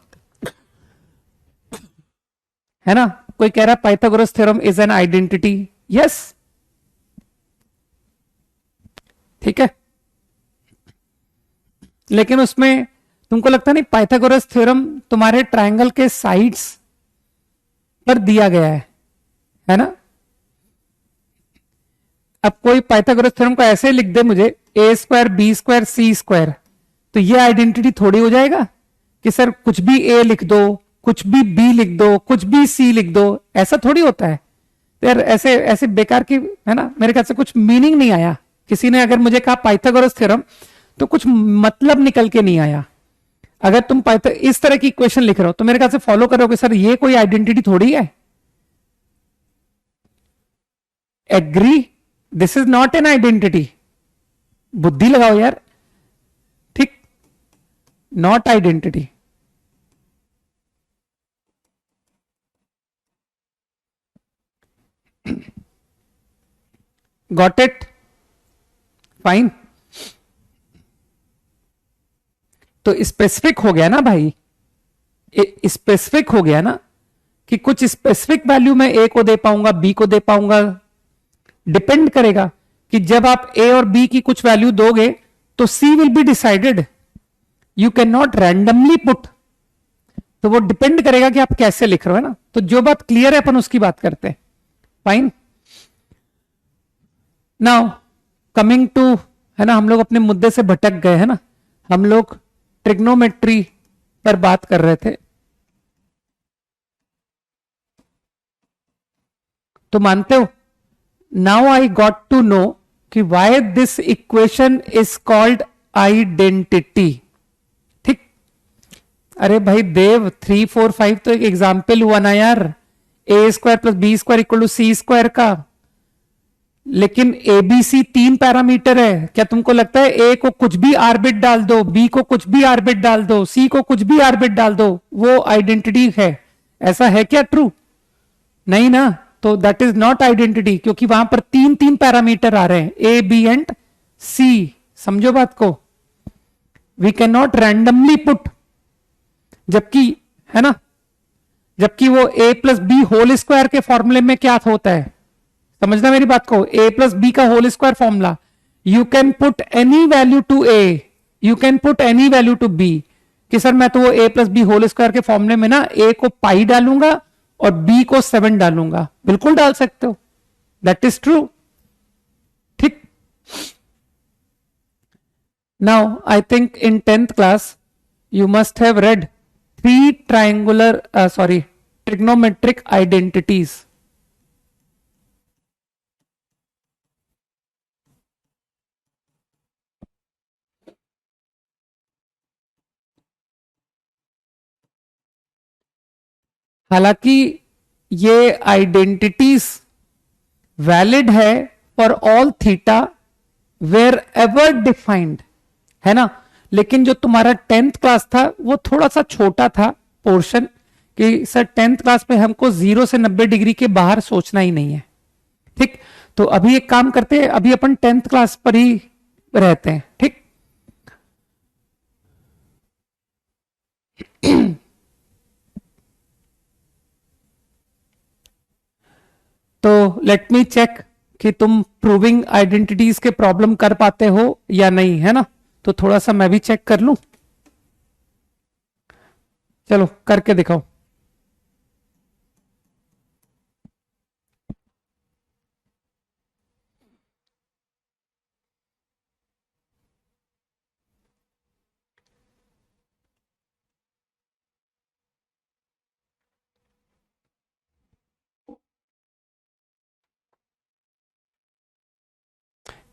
Speaker 1: है ना? कोई कह रहा है Pythagoras theorem is an identity, yes, ठीक है? लेकिन उसमें तुमको लगता नहीं पाइथागोरस थ्योरम तुम्हारे ट्रायंगल के साइड्स पर दिया गया है, है ना। अब कोई पाइथागोरस थ्योरम को ऐसे लिख दे मुझे, ए स्क्वायर बी स्क्वायर सी स्क्वायर, तो ये आइडेंटिटी थोड़ी हो जाएगा कि सर कुछ भी ए लिख दो, कुछ भी बी लिख दो, कुछ भी सी लिख दो, ऐसा थोड़ी होता है। तो यार ऐसे ऐसे बेकार की, है ना, मेरे ख्याल से कुछ मीनिंग नहीं आया। किसी ने अगर मुझे कहा पाइथागोरस थ्योरम, तो कुछ मतलब निकल के नहीं आया। अगर तुम इस तरह की इक्वेशन लिख रहे हो तो मेरे ख्याल से फॉलो करोगे, सर ये कोई आइडेंटिटी थोड़ी है। Agree, this is not an identity. बुद्धि लगाओ यार, ठीक, not identity. Got it, fine. तो स्पेसिफिक हो गया ना भाई, स्पेसिफिक हो गया ना, कि कुछ स्पेसिफिक वैल्यू मैं ए को दे पाऊंगा, बी को दे पाऊंगा। डिपेंड करेगा कि जब आप ए और बी की कुछ वैल्यू दोगे तो C will be decided, you can not randomly put. तो वो डिपेंड करेगा कि आप कैसे लिख रहे हो, है ना। तो जो बात क्लियर है अपन उसकी बात करते हैं, फाइन। नाउ कमिंग टू, है ना, हम लोग अपने मुद्दे से भटक गए, है ना। हम लोग ट्रिग्नोमेट्री पर बात कर रहे थे। तो मानते हो, now I got to know कि why this equation is called identity. ठीक। अरे भाई देव, 3 4 5 तो एक एग्जाम्पल हुआ ना यार, A square plus B square equal to C square का। लेकिन ए बी सी 3 पैरामीटर है, क्या तुमको लगता है ए को कुछ भी आर्बिट डाल दो, बी को कुछ भी आर्बिट डाल दो, सी को कुछ भी आर्बिट डाल दो, वो आइडेंटिटी है? ऐसा है क्या? ट्रू नहीं ना। तो दैट इज नॉट आइडेंटिटी, क्योंकि वहां पर 3 पैरामीटर आ रहे हैं, ए बी एंड सी। समझो बात को, we can not randomly put. जबकि, है ना, जबकि वो A plus B whole square के फॉर्मूले में क्या होता है, समझना मेरी बात को, ए प्लस बी का whole square formula, you can put any value to A, you can put any value to B. कि सर मैं तो वो A plus B whole square के फॉर्मूले में ना ए को पाई डालूंगा और बी को 7 डालूंगा, बिल्कुल डाल सकते हो, दैट इज ट्रू। ठीक। Now I think in 10th class you must have read 3 trigonometric identities. हालांकि ये आइडेंटिटीज वैलिड है for all theta wherever defined, है ना। लेकिन जो तुम्हारा 10th क्लास था वो थोड़ा सा छोटा था पोर्शन, कि सर 10th क्लास में हमको 0 से 90 डिग्री के बाहर सोचना ही नहीं है। ठीक। तो अभी एक काम करते हैं, अभी अपन 10th क्लास पर ही रहते हैं। ठीक। तो लेट मी चेक कि तुम प्रूविंग आइडेंटिटीज के प्रॉब्लम कर पाते हो या नहीं, है ना। तो थोड़ा सा मैं भी चेक कर लूं, चलो करके दिखाओ।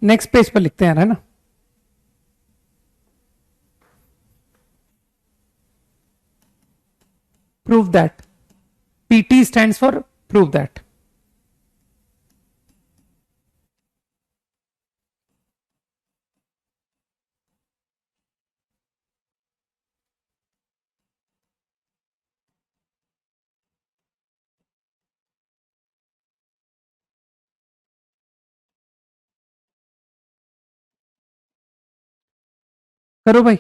Speaker 1: नेक्स्ट पेज पर लिखते हैं, है ना। Prove that, PT stands for prove that. करो भाई।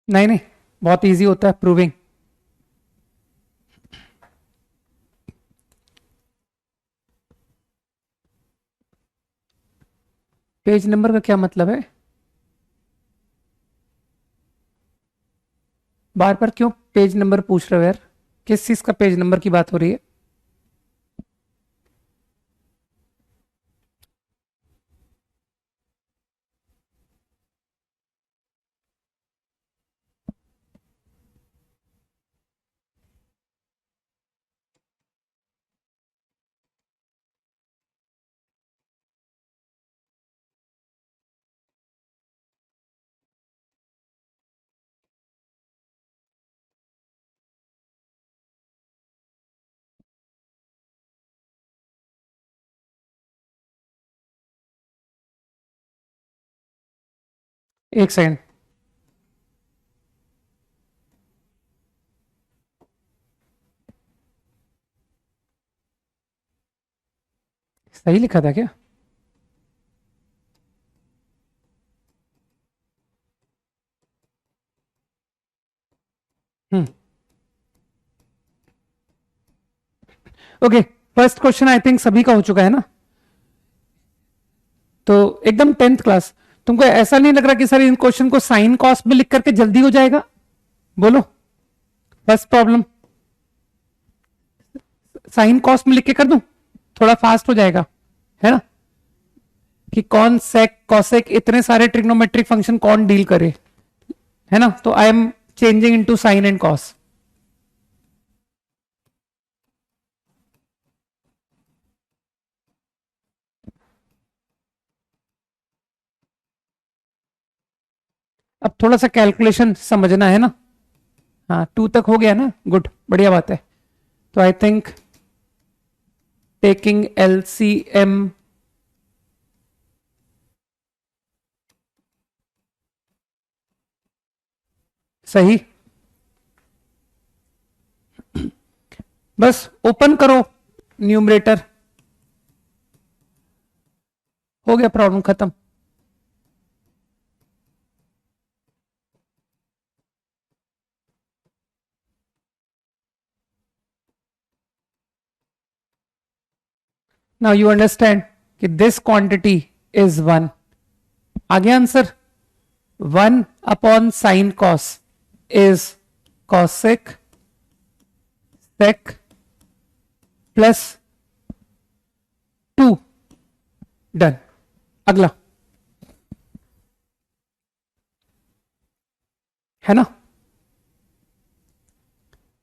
Speaker 1: नहीं नहीं, बहुत इजी होता है प्रूविंग। पेज नंबर का क्या मतलब है? बार बार क्यों पेज नंबर पूछ रहे हो यार? किस चीज का पेज नंबर की बात हो रही है? एक सेकंड। सही लिखा था क्या? Hmm. Okay, first question I think सभी का हो चुका है ना? तो एकदम 10th क्लास। तुमको ऐसा नहीं लग रहा कि सर इन क्वेश्चन को साइन कॉस में लिख करके जल्दी हो जाएगा? बोलो। फर्स्ट प्रॉब्लम साइन कॉस में लिख के कर दूं, थोड़ा फास्ट हो जाएगा, है ना? कि कौन सेक कॉसेक इतने सारे ट्रिग्नोमेट्रिक फंक्शन कौन डील करे, है ना? तो I am changing into sine and cos. अब थोड़ा सा कैलकुलेशन समझना है ना। हाँ, 2 तक हो गया ना, गुड, बढ़िया बात है। तो आई थिंक टेकिंग एलसीएम, सही। बस ओपन करो न्यूमरेटर, हो गया, प्रॉब्लम खत्म। नाउ यू अंडरस्टैंड कि दिस क्वांटिटी इज 1। आगे answer 1/sin cos is cosec sec plus 2। Done. अगला, है ना?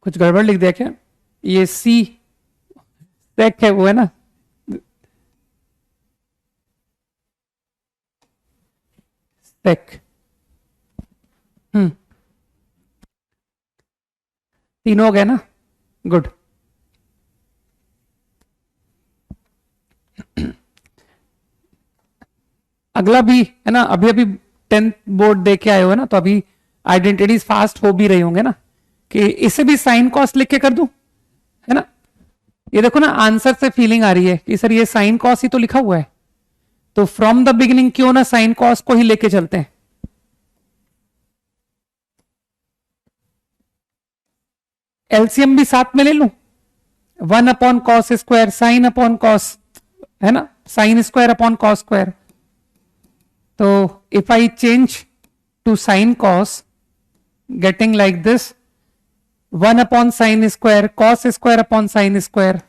Speaker 1: कुछ गड़बड़ लिख दिया क्या? ये सी sec है वो, है ना? sec। हम्म, तीनों हो गया ना, गुड। अगला भी है ना, अभी अभी 10th बोर्ड दे के आए हो, है ना? तो अभी आइडेंटिटीज फास्ट हो भी रही होंगे ना, कि इसे भी साइन कॉस लिख के कर दूं, है ना? ये देखो ना, आंसर से फीलिंग आ रही है कि सर ये साइन कॉस ही तो लिखा हुआ है, तो फ्रॉम द बिगिनिंग क्यों ना साइन कॉस को ही लेके चलते हैं। एलसीएम भी साथ में ले लूं, 1/cos² साइन अपॉन कॉस, है ना? Sine square upon cos square. तो if I change to sine cos, getting like this, 1/sin² cos square upon sine square.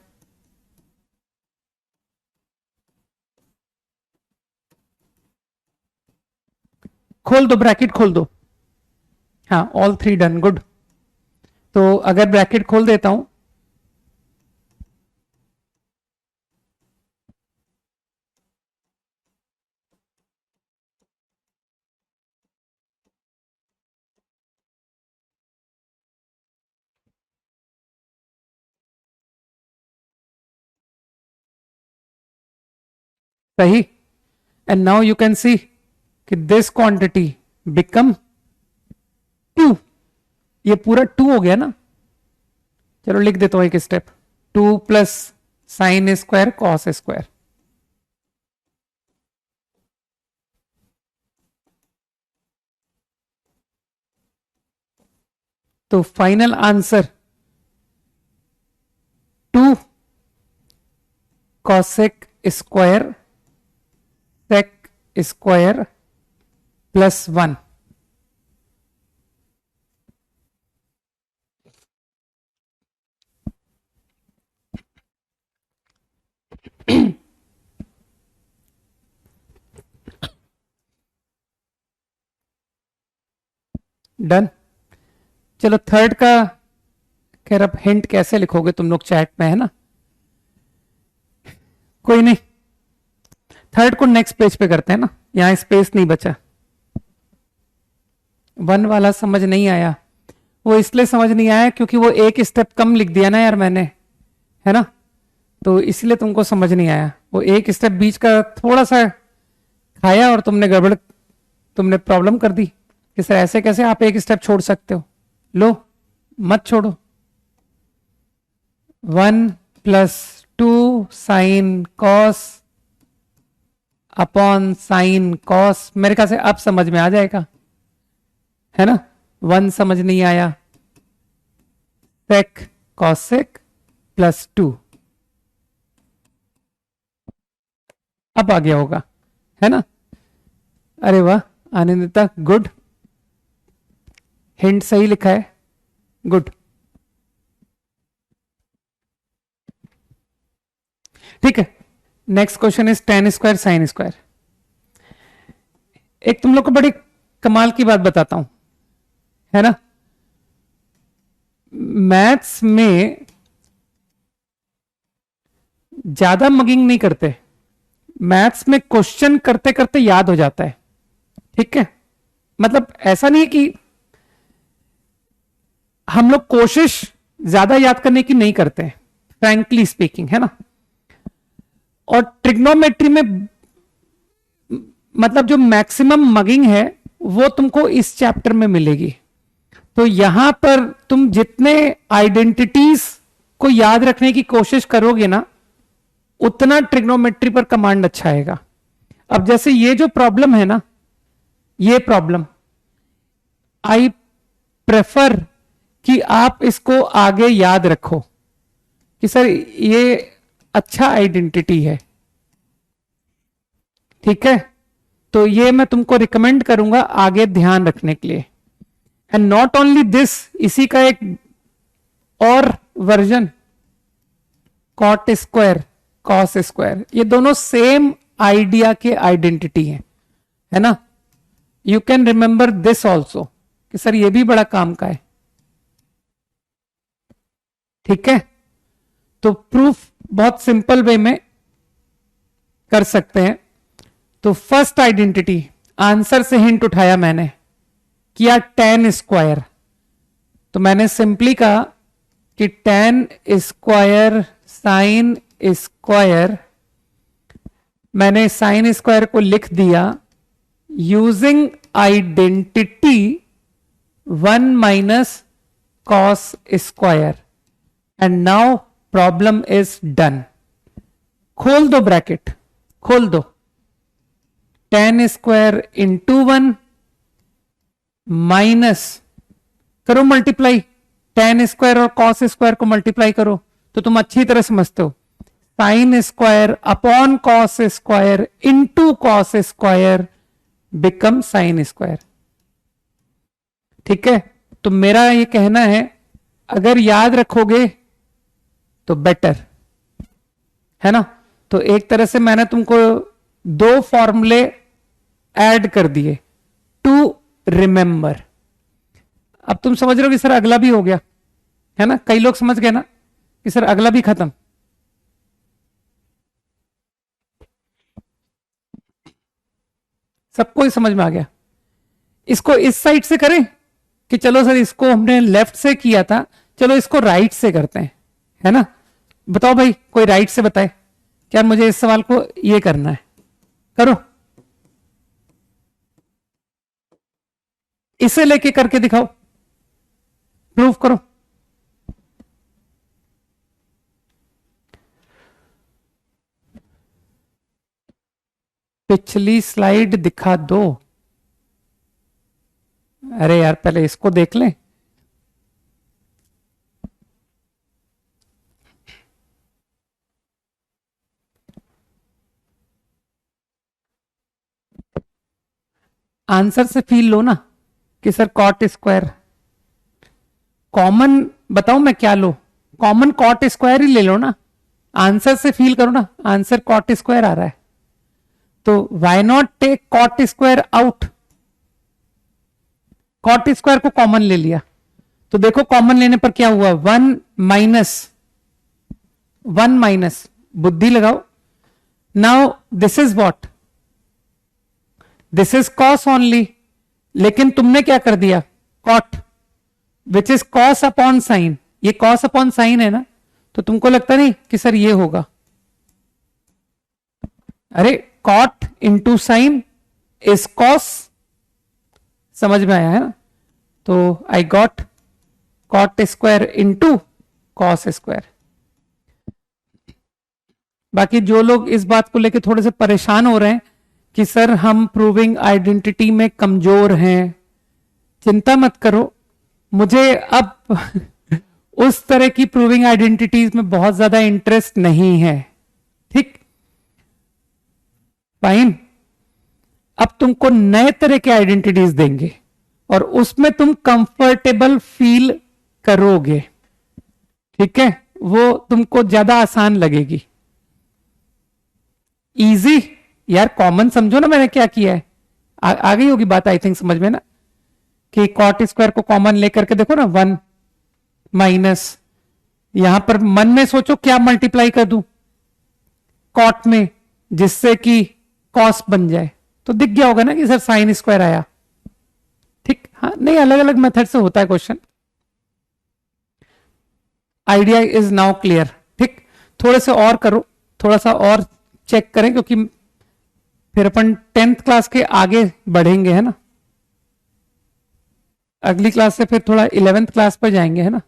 Speaker 1: खोल दो, ब्रैकेट खोल दो। हाँ, ऑल 3 डन, गुड। तो अगर ब्रैकेट खोल देता हूं, सही। And now you can see कि दिस क्वांटिटी बिकम 2। ये पूरा 2 हो गया ना? चलो लिख देता हूं एक स्टेप, 2 + sin² cos स्क्वायर। तो final answer 2 cosec square sec square plus 1। Done. चलो थर्ड का खैर अब हिंट कैसे लिखोगे तुम लोग चैट में, है ना, कोई नहीं, थर्ड को नेक्स्ट पेज पे करते हैं ना, यहां स्पेस नहीं बचा। 1 वाला समझ नहीं आया, वो इसलिए समझ नहीं आया क्योंकि वो एक स्टेप कम लिख दिया ना यार मैंने, है ना, तो इसलिए तुमको समझ नहीं आया। वो एक स्टेप बीच का थोड़ा सा खाया और तुमने गड़बड़, तुमने प्रॉब्लम कर दी कि सर ऐसे कैसे आप एक स्टेप छोड़ सकते हो। लो मत छोड़ो। 1 plus 2 sine cos upon sine cos, मेरे ख्याल से अब समझ में आ जाएगा, है ना। 1 समझ नहीं आया, सेक कॉसेक प्लस 2, अब आ गया होगा, है ना। अरे वाह आनंदिता, गुड, हिंट सही लिखा है, गुड। ठीक है, next question is tan square sine square. एक तुम लोग को बड़ी कमाल की बात बताता हूं, है ना, मैथ्स में ज्यादा मगिंग नहीं करते, मैथ्स में क्वेश्चन करते करते याद हो जाता है, ठीक है। मतलब ऐसा नहीं है कि हम लोग कोशिश ज्यादा याद करने की नहीं करते, फ्रैंकली स्पीकिंग, है ना। और ट्रिग्नोमेट्री में मतलब जो मैक्सिमम मगिंग है वो तुमको इस चैप्टर में मिलेगी। तो यहां पर तुम जितने आइडेंटिटीज को याद रखने की कोशिश करोगे ना, उतना ट्रिग्नोमेट्री पर कमांड अच्छा आएगा। अब जैसे ये जो प्रॉब्लम है ना, ये प्रॉब्लम आई प्रेफर कि आप इसको आगे याद रखो कि सर ये अच्छा आइडेंटिटी है, ठीक है। तो ये मैं तुमको रिकमेंड करूंगा आगे ध्यान रखने के लिए। एंड नॉट ओनली दिस, इसी का एक और version cot square cos square, ये दोनों सेम आइडिया के आइडेंटिटी हैं, है ना। You can remember this also कि सर ये भी बड़ा काम का है, ठीक है। तो प्रूफ बहुत सिंपल वे में कर सकते हैं। तो फर्स्ट आइडेंटिटी, आंसर से हिंट उठाया मैंने, किया tan स्क्वायर, तो मैंने सिंपली कहा कि tan स्क्वायर साइन स्क्वायर, मैंने साइन स्क्वायर को लिख दिया using identity 1 minus cos square, and now problem is done. खोल दो ब्रैकेट, खोल दो, tan स्क्वायर इंटू 1 माइनस, करो मल्टीप्लाई, tan स्क्वायर और कॉस स्क्वायर को मल्टीप्लाई करो तो तुम अच्छी तरह समझते हो, sign square upon cos square into cos square become sine square, ठीक है। तो मेरा ये कहना है अगर याद रखोगे तो बेटर, है ना। तो एक तरह से मैंने तुमको 2 फॉर्मूले ऐड कर दिए टू रिमेंबर। अब तुम समझ रहे हो कि सर अगला भी हो गया, है ना, कई लोग समझ गए ना कि सर अगला भी खत्म। सबको ही समझ में आ गया। इसको इस साइड से करें कि चलो सर इसको हमने लेफ्ट से किया था, चलो इसको राइट से करते हैं, है ना। बताओ भाई, कोई राइट से बताए क्या, मुझे इस सवाल को ये करना है, करो, इसे लेके करके दिखाओ, प्रूव करो। पिछली स्लाइड दिखा दो। अरे यार पहले इसको देख लें, आंसर से फील लो ना कि सर कॉट स्क्वायर कॉमन, बताओ मैं क्या लो, कॉमन कॉट स्क्वायर ही ले लो ना, आंसर से फील करो ना, आंसर कॉट स्क्वायर आ रहा है, तो why not take cot square out, cot square को कॉमन ले लिया, तो देखो कॉमन लेने पर क्या हुआ, वन माइनस, बुद्धि लगाओ, now this is what, this is cos only, लेकिन तुमने क्या कर दिया, cot which is cos upon sine, ये कॉस अपॉन साइन है ना, तो तुमको लगता नहीं कि सर ये होगा, अरे cot into sine is cos, समझ में आया है ना, तो I got cot square into cos square. बाकी जो लोग इस बात को लेकर थोड़े से परेशान हो रहे हैं कि सर हम प्रूविंग आइडेंटिटी में कमजोर हैं, चिंता मत करो, मुझे अब उस तरह की प्रूविंग आइडेंटिटीज में बहुत ज्यादा इंटरेस्ट नहीं है, ठीक, फाइन, अब तुमको नए तरह के आइडेंटिटीज देंगे और उसमें तुम कंफर्टेबल फील करोगे, ठीक है, वो तुमको ज्यादा आसान लगेगी, इजी, यार कॉमन समझो ना मैंने क्या किया है, आ गई होगी बात आई थिंक समझ में ना, कि कॉट स्क्वायर को कॉमन लेकर के देखो ना, वन माइनस, यहां पर मन में सोचो क्या मल्टीप्लाई कर दूं कॉट में, जिससे कि कॉस बन जाए, तो दिख गया होगा ना कि सर साइन स्क्वायर आया, ठीक, हाँ नहीं अलग अलग मेथड से होता है question, idea is now clear, ठीक, थोड़े से और करो, थोड़ा सा और चेक करें, क्योंकि फिर अपन 10th क्लास के आगे बढ़ेंगे, है ना, अगली क्लास से फिर थोड़ा 11th क्लास पर जाएंगे, है ना,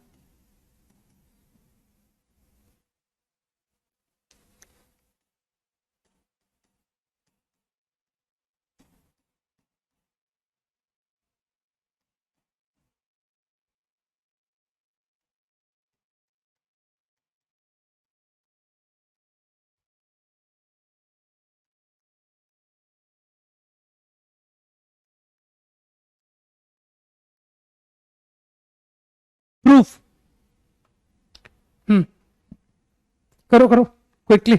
Speaker 1: प्रूफ, करो करो क्विकली,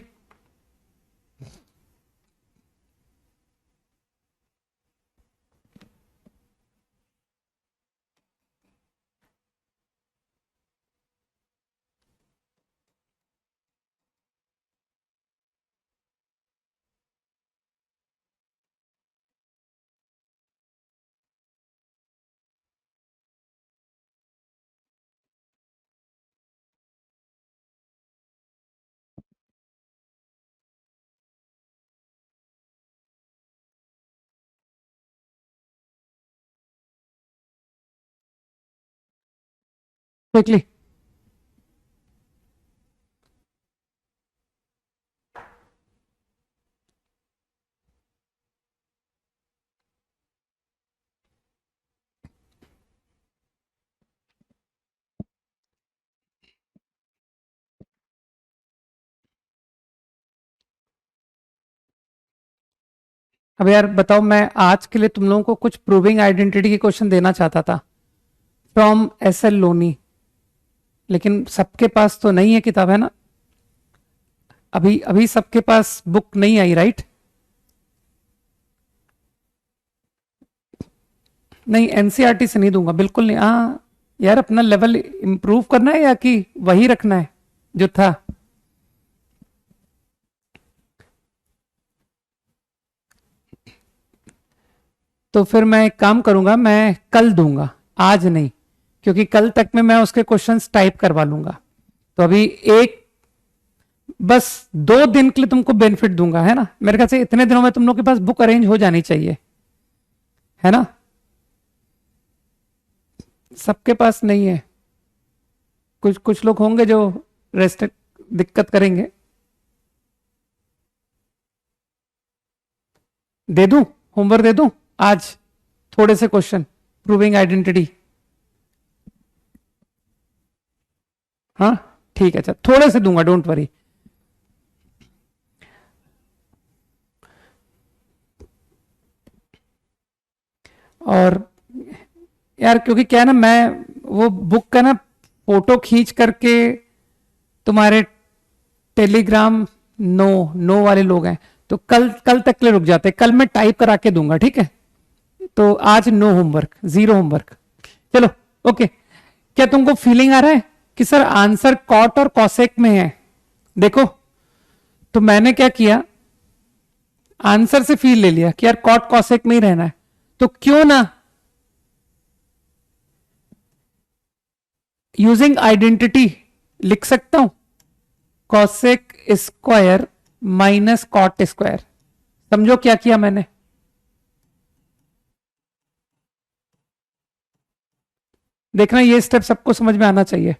Speaker 1: क्विकली, अब यार बताओ, मैं आज के लिए तुम लोगों को कुछ प्रूविंग आइडेंटिटी के क्वेश्चन देना चाहता था फ्रॉम एस एल लोनी, लेकिन सबके पास तो नहीं है किताब, है ना, अभी अभी सबके पास बुक नहीं आई, राइट, नहीं एनसीईआरटी से नहीं दूंगा बिल्कुल नहीं, हाँ यार अपना लेवल इंप्रूव करना है या कि वही रखना है जो था, तो फिर मैं एक काम करूंगा, मैं कल दूंगा, आज नहीं, क्योंकि कल तक में मैं उसके क्वेश्चंस टाइप करवा लूंगा, तो अभी एक बस 2 दिन के लिए तुमको बेनिफिट दूंगा, है ना, मेरे ख्याल से इतने दिनों में तुम लोग के पास बुक अरेंज हो जानी चाहिए, है ना, सबके पास नहीं है, कुछ कुछ लोग होंगे जो रेस्ट दिक्कत करेंगे, दे दूं, होमवर्क दे दूं आज, थोड़े से क्वेश्चन प्रूविंग आइडेंटिटी, हाँ ठीक है, अच्छा थोड़े से दूंगा, डोंट वरी, और यार क्योंकि क्या है ना, मैं वो बुक का ना फोटो खींच करके तुम्हारे टेलीग्राम, नो नो वाले लोग हैं, तो कल कल तक के लिए रुक जाते हैं, कल मैं टाइप करा के दूंगा, ठीक है? तो आज नो होमवर्क, जीरो होमवर्क। चलो, ओके। क्या तुमको फीलिंग आ रहा है कि सर आंसर कॉट और कॉसेक में है? देखो, तो मैंने क्या किया, आंसर से फील ले लिया कि यार कॉट कॉसेक में ही रहना है, तो क्यों ना यूजिंग आइडेंटिटी लिख सकता हूं, cosec square minus cot square. समझो क्या किया मैंने? देखना ये स्टेप सबको समझ में आना चाहिए।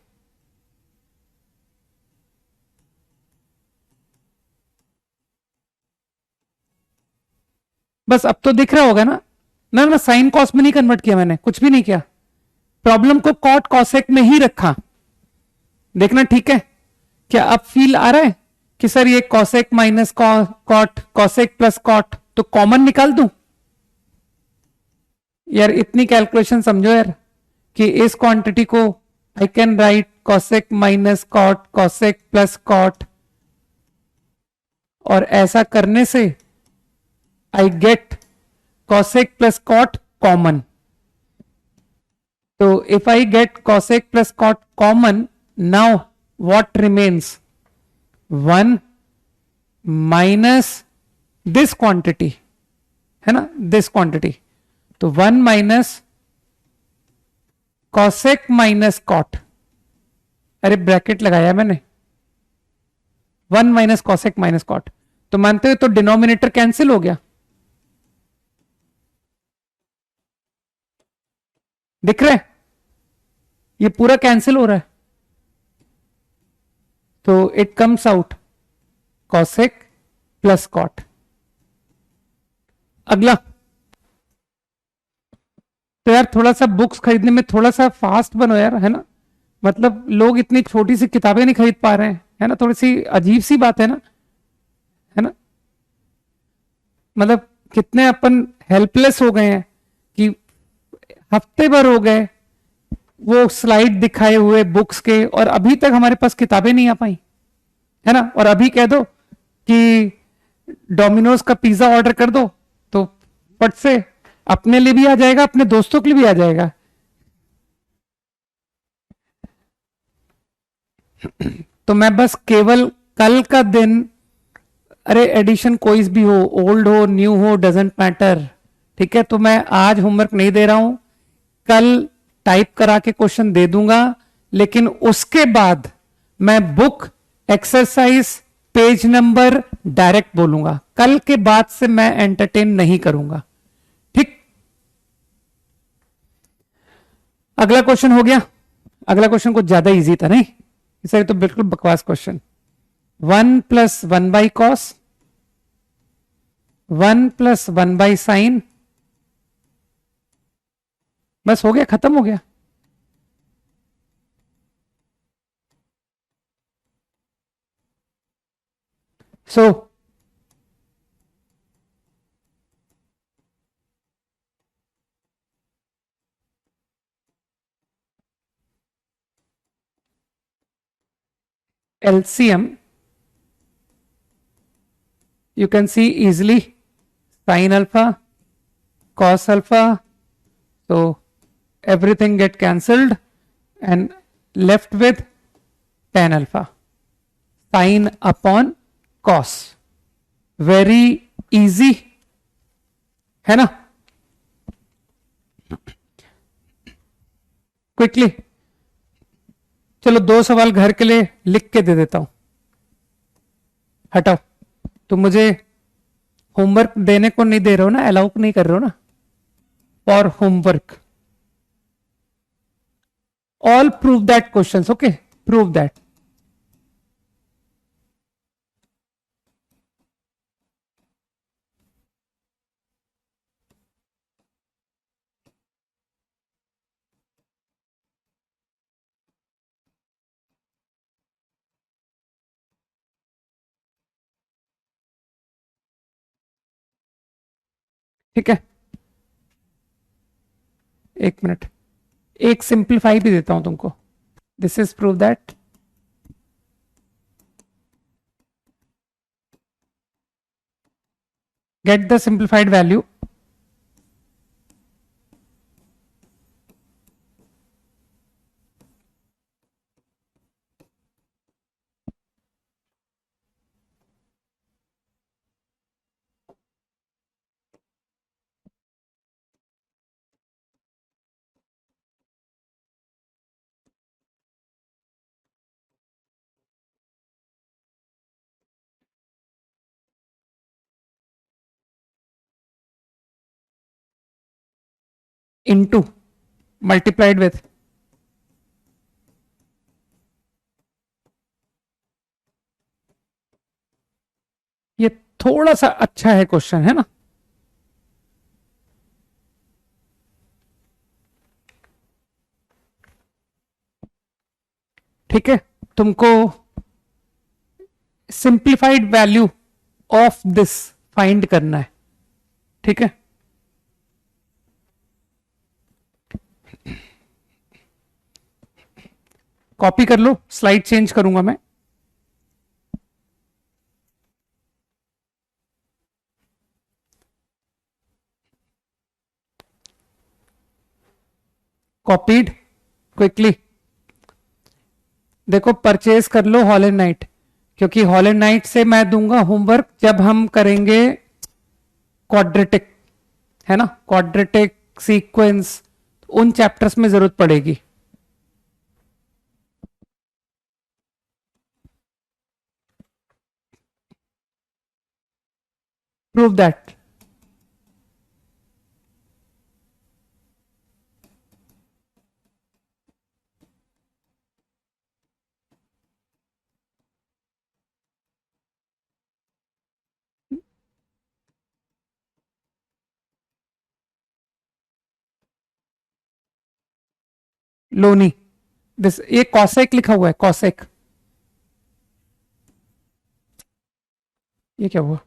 Speaker 1: बस अब तो दिख रहा होगा ना। ना ना, साइन कॉस में नहीं कन्वर्ट किया मैंने, कुछ भी नहीं किया, प्रॉब्लम को कॉट कॉसेक में ही रखा। देखना ठीक है? क्या अब फील आ रहा है कि सर ये cosec minus cot, cosec plus cot, तो कॉमन निकाल दूं? यार इतनी कैलकुलेशन समझो यार, कि इस क्वांटिटी को I can write cosec minus cot, cosec plus cot, और ऐसा करने से I get cosec plus cot common. So if I get cosec plus cot common, now what remains? 1 minus this quantity, है ना, this quantity, तो 1 minus cosec minus cot, अरे ब्रैकेट लगाया मैंने, 1 minus cosec minus cot, तो मानते हो तो डिनोमिनेटर कैंसिल हो गया, दिख रहा है? ये पूरा कैंसिल हो रहा है, तो it comes out cosec plus cot. अगला, तो यार थोड़ा सा बुक्स खरीदने में थोड़ा सा फास्ट बनो यार, है ना? मतलब लोग इतनी छोटी सी किताबें नहीं खरीद पा रहे हैं, है ना? थोड़ी सी अजीब सी बात है ना, है ना? मतलब कितने अपन हेल्पलेस हो गए हैं कि हफ्ते भर हो गए वो स्लाइड दिखाए हुए बुक्स के, और अभी तक हमारे पास किताबें नहीं आ पाई, है ना? और अभी कह दो कि डोमिनोज का पिज्जा ऑर्डर कर दो, तो फट से अपने लिए भी आ जाएगा, अपने दोस्तों के लिए भी आ जाएगा। तो मैं बस केवल कल का दिन, अरे एडिशन कोई भी हो, ओल्ड हो न्यू हो, डजेंट मैटर, ठीक है? तो मैं आज होमवर्क नहीं दे रहा हूं, कल टाइप करा के क्वेश्चन दे दूंगा, लेकिन उसके बाद मैं book, exercise, page number direct बोलूंगा, कल के बाद से मैं एंटरटेन नहीं करूंगा, ठीक? अगला क्वेश्चन हो गया। अगला क्वेश्चन कुछ ज्यादा इजी था नहीं, इसे तो बिल्कुल बकवास क्वेश्चन। 1 + 1/cos, 1 + 1/sin, बस हो गया, खत्म हो गया। सो LCM you can see easily, sin alpha, cos alpha, so everything get cancelled and left with tan alpha, sin upon cos, very easy, है ना? क्विकली, चलो 2 सवाल घर के लिए लिख के दे देता हूं, हटाओ। तुम मुझे होमवर्क देने को नहीं दे रहे हो ना, अलाउ नहीं कर रहे हो ना, for homework, all prove that questions, okay? Prove that. ठीक है, एक मिनट, एक सिंप्लीफाई भी देता हूं तुमको. This is prove that get the simplified value into multiplied with. ये थोड़ा सा अच्छा है क्वेश्चन, है ना. ठीक है, तुमको simplified value of this find करना है. ठीक है, कॉपी कर लो, स्लाइड चेंज करूंगा मैं. Copied, quickly. देखो, परचेज कर लो हॉलैंड नाइट, क्योंकि हॉलैंड नाइट से मैं दूंगा होमवर्क जब हम करेंगे क्वाड्रेटिक, है ना, क्वाड्रेटिक सीक्वेंस, उन चैप्टर्स में जरूरत पड़ेगी. Prove that. लोनी, दिस, ये कॉसेक लिखा हुआ है, कॉसेक. ये क्या हुआ?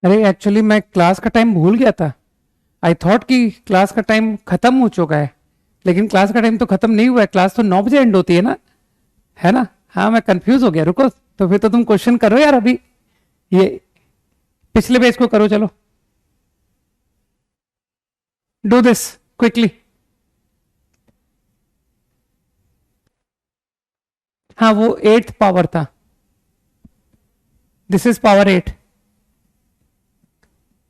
Speaker 1: अरे एक्चुअली मैं क्लास का टाइम भूल गया था. आई थॉट कि क्लास का टाइम खत्म हो चुका है, लेकिन क्लास का टाइम तो खत्म नहीं हुआ है. क्लास तो 9 बजे एंड होती है ना, है ना. हाँ, मैं कंफ्यूज हो गया. रुको, तो फिर तो तुम क्वेश्चन करो यार अभी. ये पिछले पेज को करो, चलो. Do this quickly. हाँ, वो 8th पावर था. This is power 8,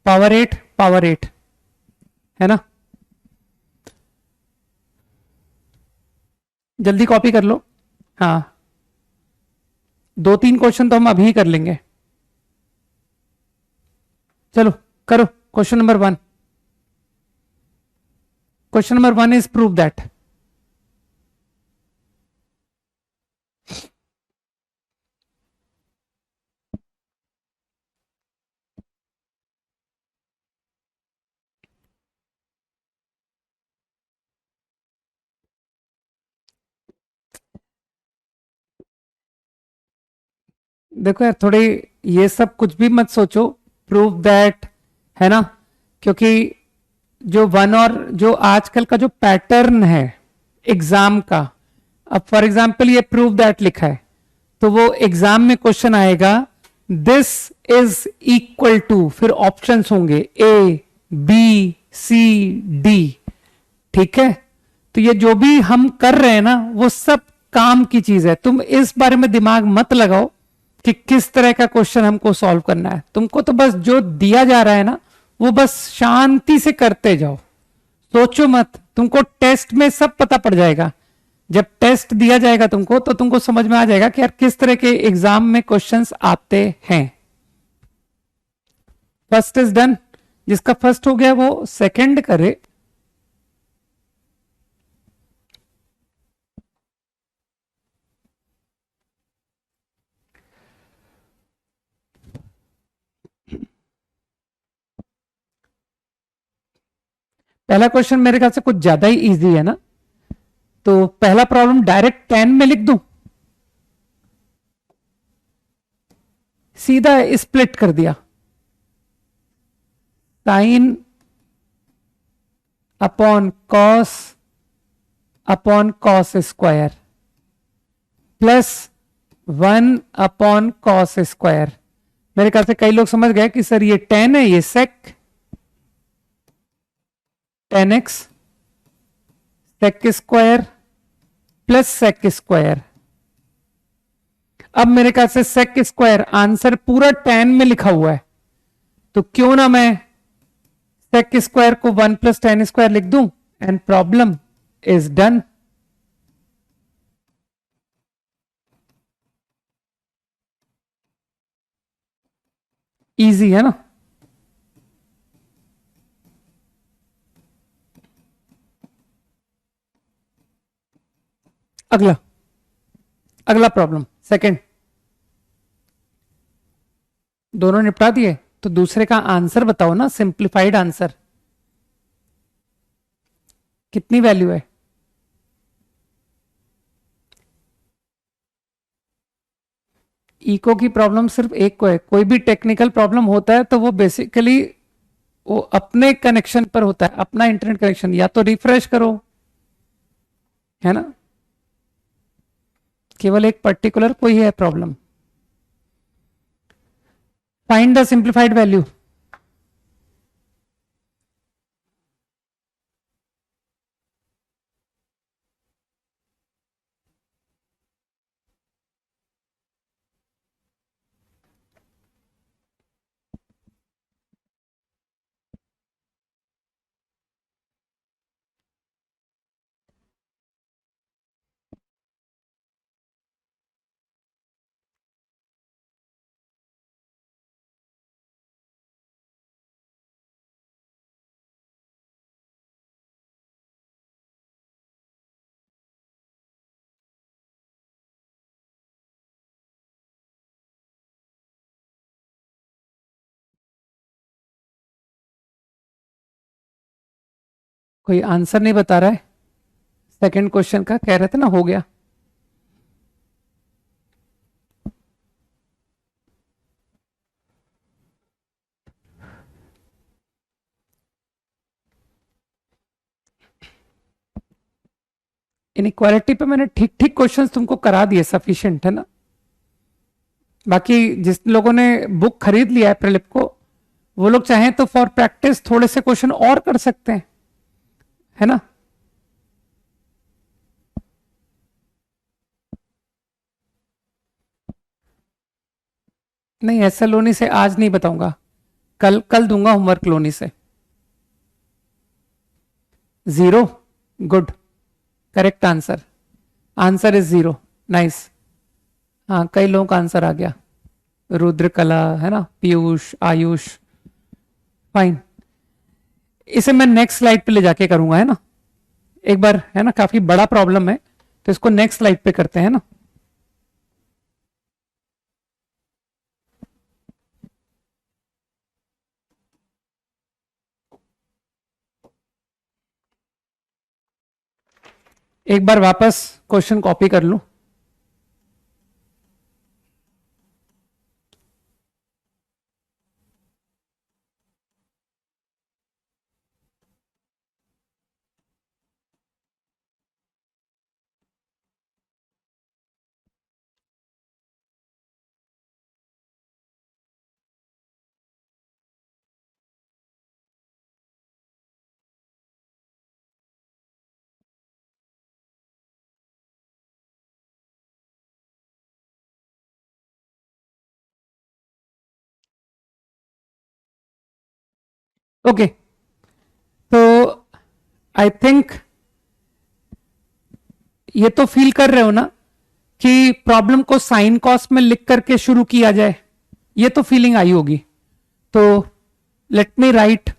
Speaker 1: power 8, power 8, है ना. जल्दी कॉपी कर लो. हाँ, 2-3 क्वेश्चन तो हम अभी ही कर लेंगे. चलो करो. Question number 1. Question number 1 is prove that. देखो यार, थोड़े ये सब कुछ भी मत सोचो. प्रूव दैट, है ना, क्योंकि जो वन और जो आजकल का जो पैटर्न है एग्जाम का, अब फॉर एग्जाम्पल ये प्रूव दैट लिखा है, तो वो एग्जाम में क्वेश्चन आएगा दिस इज इक्वल टू, फिर ऑप्शंस होंगे ए बी सी डी। ठीक है, तो ये जो भी हम कर रहे हैं ना वो सब काम की चीज है। तुम इस बारे में दिमाग मत लगाओ कि किस तरह का क्वेश्चन हमको सॉल्व करना है। तुमको तो बस जो दिया जा रहा है ना वो बस शांति से करते जाओ, सोचो मत। तुमको टेस्ट में सब पता पड़ जाएगा। जब टेस्ट दिया जाएगा तुमको तो तुमको समझ में आ जाएगा कि यार किस तरह के एग्जाम में क्वेश्चंस आते हैं। First is done. जिसका फर्स्ट हो गया वो सेकंड करे। पहला क्वेश्चन मेरे ख्याल से कुछ ज्यादा ही इजी है ना, तो पहला प्रॉब्लम डायरेक्ट 10 में लिख दूं, सीधा स्प्लिट कर दिया। Sine upon cos square plus 1 upon cos square. मेरे ख्याल से कई लोग समझ गए कि सर ये 10 है, ये sec 10x sec square plus sec square. अब मेरे ख्याल से सेक स्क्वायर आंसर पूरा 10 में लिखा हुआ है, तो क्यों ना मैं सेक स्क्वायर को 1 प्लस 10 स्क्वायर लिख दूं and problem is done. Easy है ना। अगला अगला प्रॉब्लम सेकंड। दोनों निपटा दिए, तो दूसरे का आंसर बताओ ना, सिंप्लीफाइड आंसर कितनी वैल्यू है। इको की प्रॉब्लम सिर्फ एक को है। कोई भी टेक्निकल प्रॉब्लम होता है तो वो बेसिकली वो अपने कनेक्शन पर होता है, अपना इंटरनेट कनेक्शन, या तो रिफ्रेश करो, है ना। केवल एक पर्टिकुलर कोई है problem. Find the simplified value. कोई आंसर नहीं बता रहा है। सेकंड क्वेश्चन का कह रहे थे ना, हो गया। इनइक्वालिटी पे मैंने ठीक ठीक क्वेश्चंस तुमको करा दिए, सफिशिएंट है ना। बाकी जिस लोगों ने बुक खरीद लिया है प्रिलिप को, वो लोग चाहें तो फॉर प्रैक्टिस थोड़े से क्वेश्चन और कर सकते हैं, है ना। नहीं, ऐसा लोनी से आज नहीं बताऊंगा, कल कल दूंगा होमवर्क लोनी से। Zero, good, correct answer. Answer is zero, nice. हाँ, कई लोगों का आंसर आ गया। रुद्रकला, है ना, पीयूष, आयुष, फाइन। इसे मैं नेक्स्ट स्लाइड पे ले जाके करूंगा, है ना, एक बार, है ना। काफी बड़ा प्रॉब्लम है, तो इसको नेक्स्ट स्लाइड पे करते हैं ना। एक बार वापस क्वेश्चन कॉपी कर लूं। ओके, तो आई थिंक ये तो फील कर रहे हो ना कि प्रॉब्लम को साइन कॉस में लिख करके शुरू किया जाए, ये तो फीलिंग आई होगी। तो let me write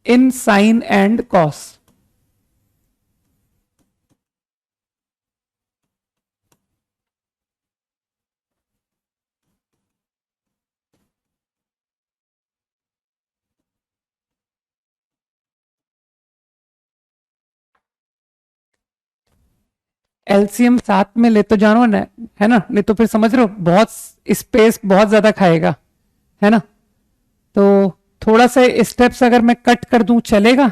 Speaker 1: in sine and cos. LCM साथ में ले तो जानो ना, है ना, नहीं तो फिर समझ रहे हो बहुत स्पेस बहुत ज्यादा खाएगा, है ना। तो थोड़ा सा स्टेप्स अगर मैं कट कर दूं चलेगा,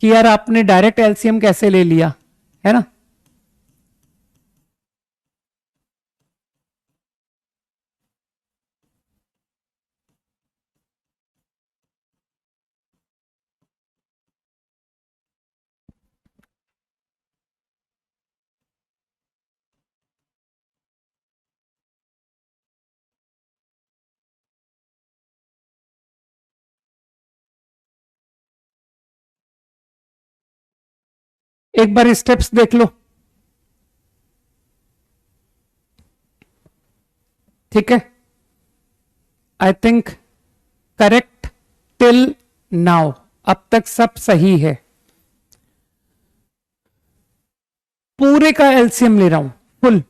Speaker 1: कि यार आपने डायरेक्ट एलसीएम कैसे ले लिया, है ना। एक बार स्टेप्स देख लो, ठीक है। I think correct till now, अब तक सब सही है। पूरे का एलसीएम ले रहा हूं फुल,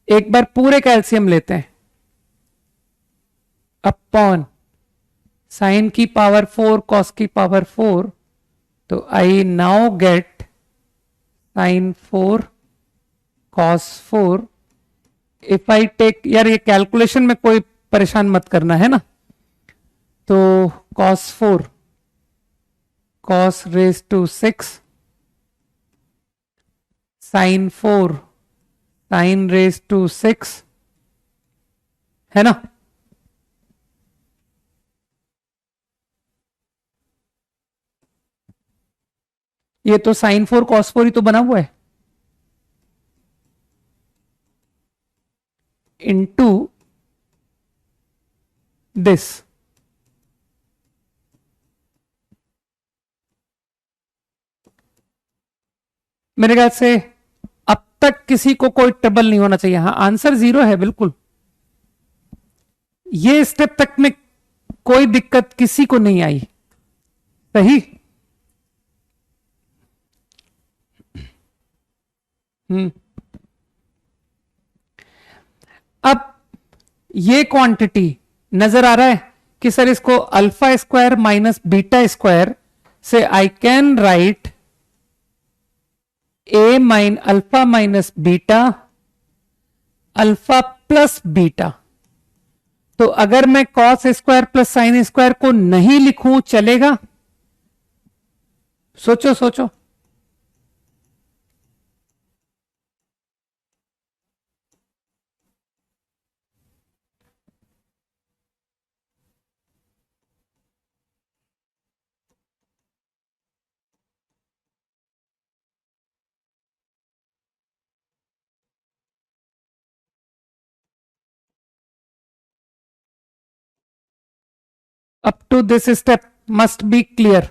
Speaker 1: एक बार पूरे का एलसीएम लेते हैं। अपॉन साइन की पावर 4 कॉस की पावर 4, तो I now get sine 4 cos 4। If I take, यार ये कैलकुलेशन में कोई परेशान मत करना, है ना। तो cos 4 cos raise to 6 sine 4 sine raise to 6, है ना। ये तो साइन 4 कॉस 4 ही तो बना हुआ है, इनटू दिस। मेरे ख्याल से अब तक किसी को कोई ट्रबल नहीं होना चाहिए। हाँ, आंसर 0 है बिल्कुल, ये स्टेप तक में कोई दिक्कत किसी को नहीं आई, सही। अब ये क्वांटिटी नजर आ रहा है कि सर इसको alpha square minus beta square से I can write a mine alpha minus beta alpha plus beta. तो अगर मैं cos square plus sine square को नहीं लिखूं चलेगा? सोचो सोचो। Up to this step must be clear.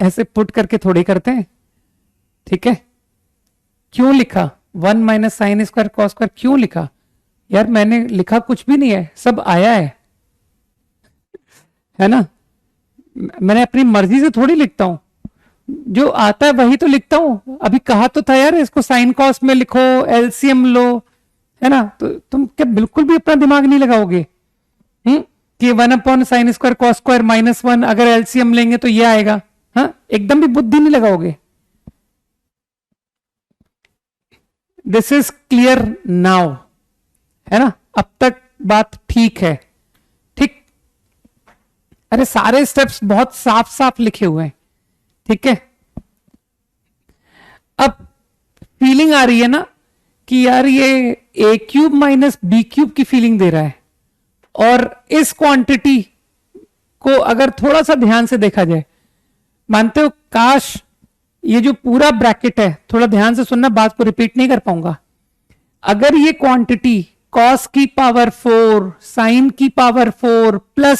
Speaker 1: ऐसे पुट करके थोड़ी करते हैं, ठीक है। क्यों लिखा 1 minus sine square cos square, क्यों लिखा? यार मैंने लिखा कुछ भी नहीं है, सब आया है ना। मैंने अपनी मर्जी से थोड़ी लिखता हूं, जो आता है वही तो लिखता हूं। अभी कहा तो था यार इसको साइन कॉस में लिखो, एलसीएम लो, है ना। तो तुम क्या बिल्कुल भी अपना दिमाग नहीं लगाओगे? कि 1/sin² cos स्क्वायर -1 अगर एलसीएम लेंगे तो ये आएगा। हाँ, एकदम भी बुद्धि नहीं लगाओगे। दिस इज क्लियर नाउ, है ना। अब तक बात ठीक है, ठीक। अरे सारे स्टेप्स बहुत साफ साफ लिखे हुए हैं, ठीक है। अब फीलिंग आ रही है ना कि यार ये ए क्यूब माइनस बी क्यूब की फीलिंग दे रहा है। और इस क्वांटिटी को अगर थोड़ा सा ध्यान से देखा जाए, मानते हो, काश ये जो पूरा ब्रैकेट है, थोड़ा ध्यान से सुनना, बात को रिपीट नहीं कर पाऊंगा। अगर ये क्वांटिटी कॉस की पावर 4 साइन की power 4 plus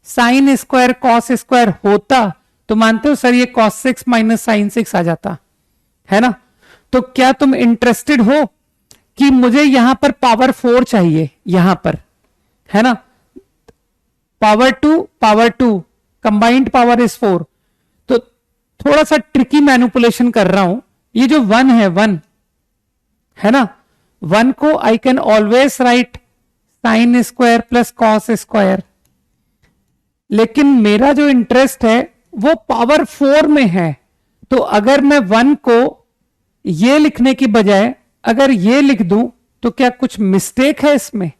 Speaker 1: sine square cos square होता तो मानते हो सर ये कॉस 6 माइनस साइन 6 आ जाता है ना। तो क्या तुम इंटरेस्टेड हो कि मुझे यहां पर पावर 4 चाहिए, यहां पर है ना, power to combined power is 4। तो थोड़ा सा ट्रिकी मैनिपुलेशन कर रहा हूं। ये जो 1 है 1 है ना, 1 को I can always right sine square plus cos square, लेकिन मेरा जो इंटरेस्ट है वो पावर 4 में है। तो अगर मैं 1 को ये लिखने की बजाय अगर ये लिख दूं तो क्या कुछ मिस्टेक है इसमें?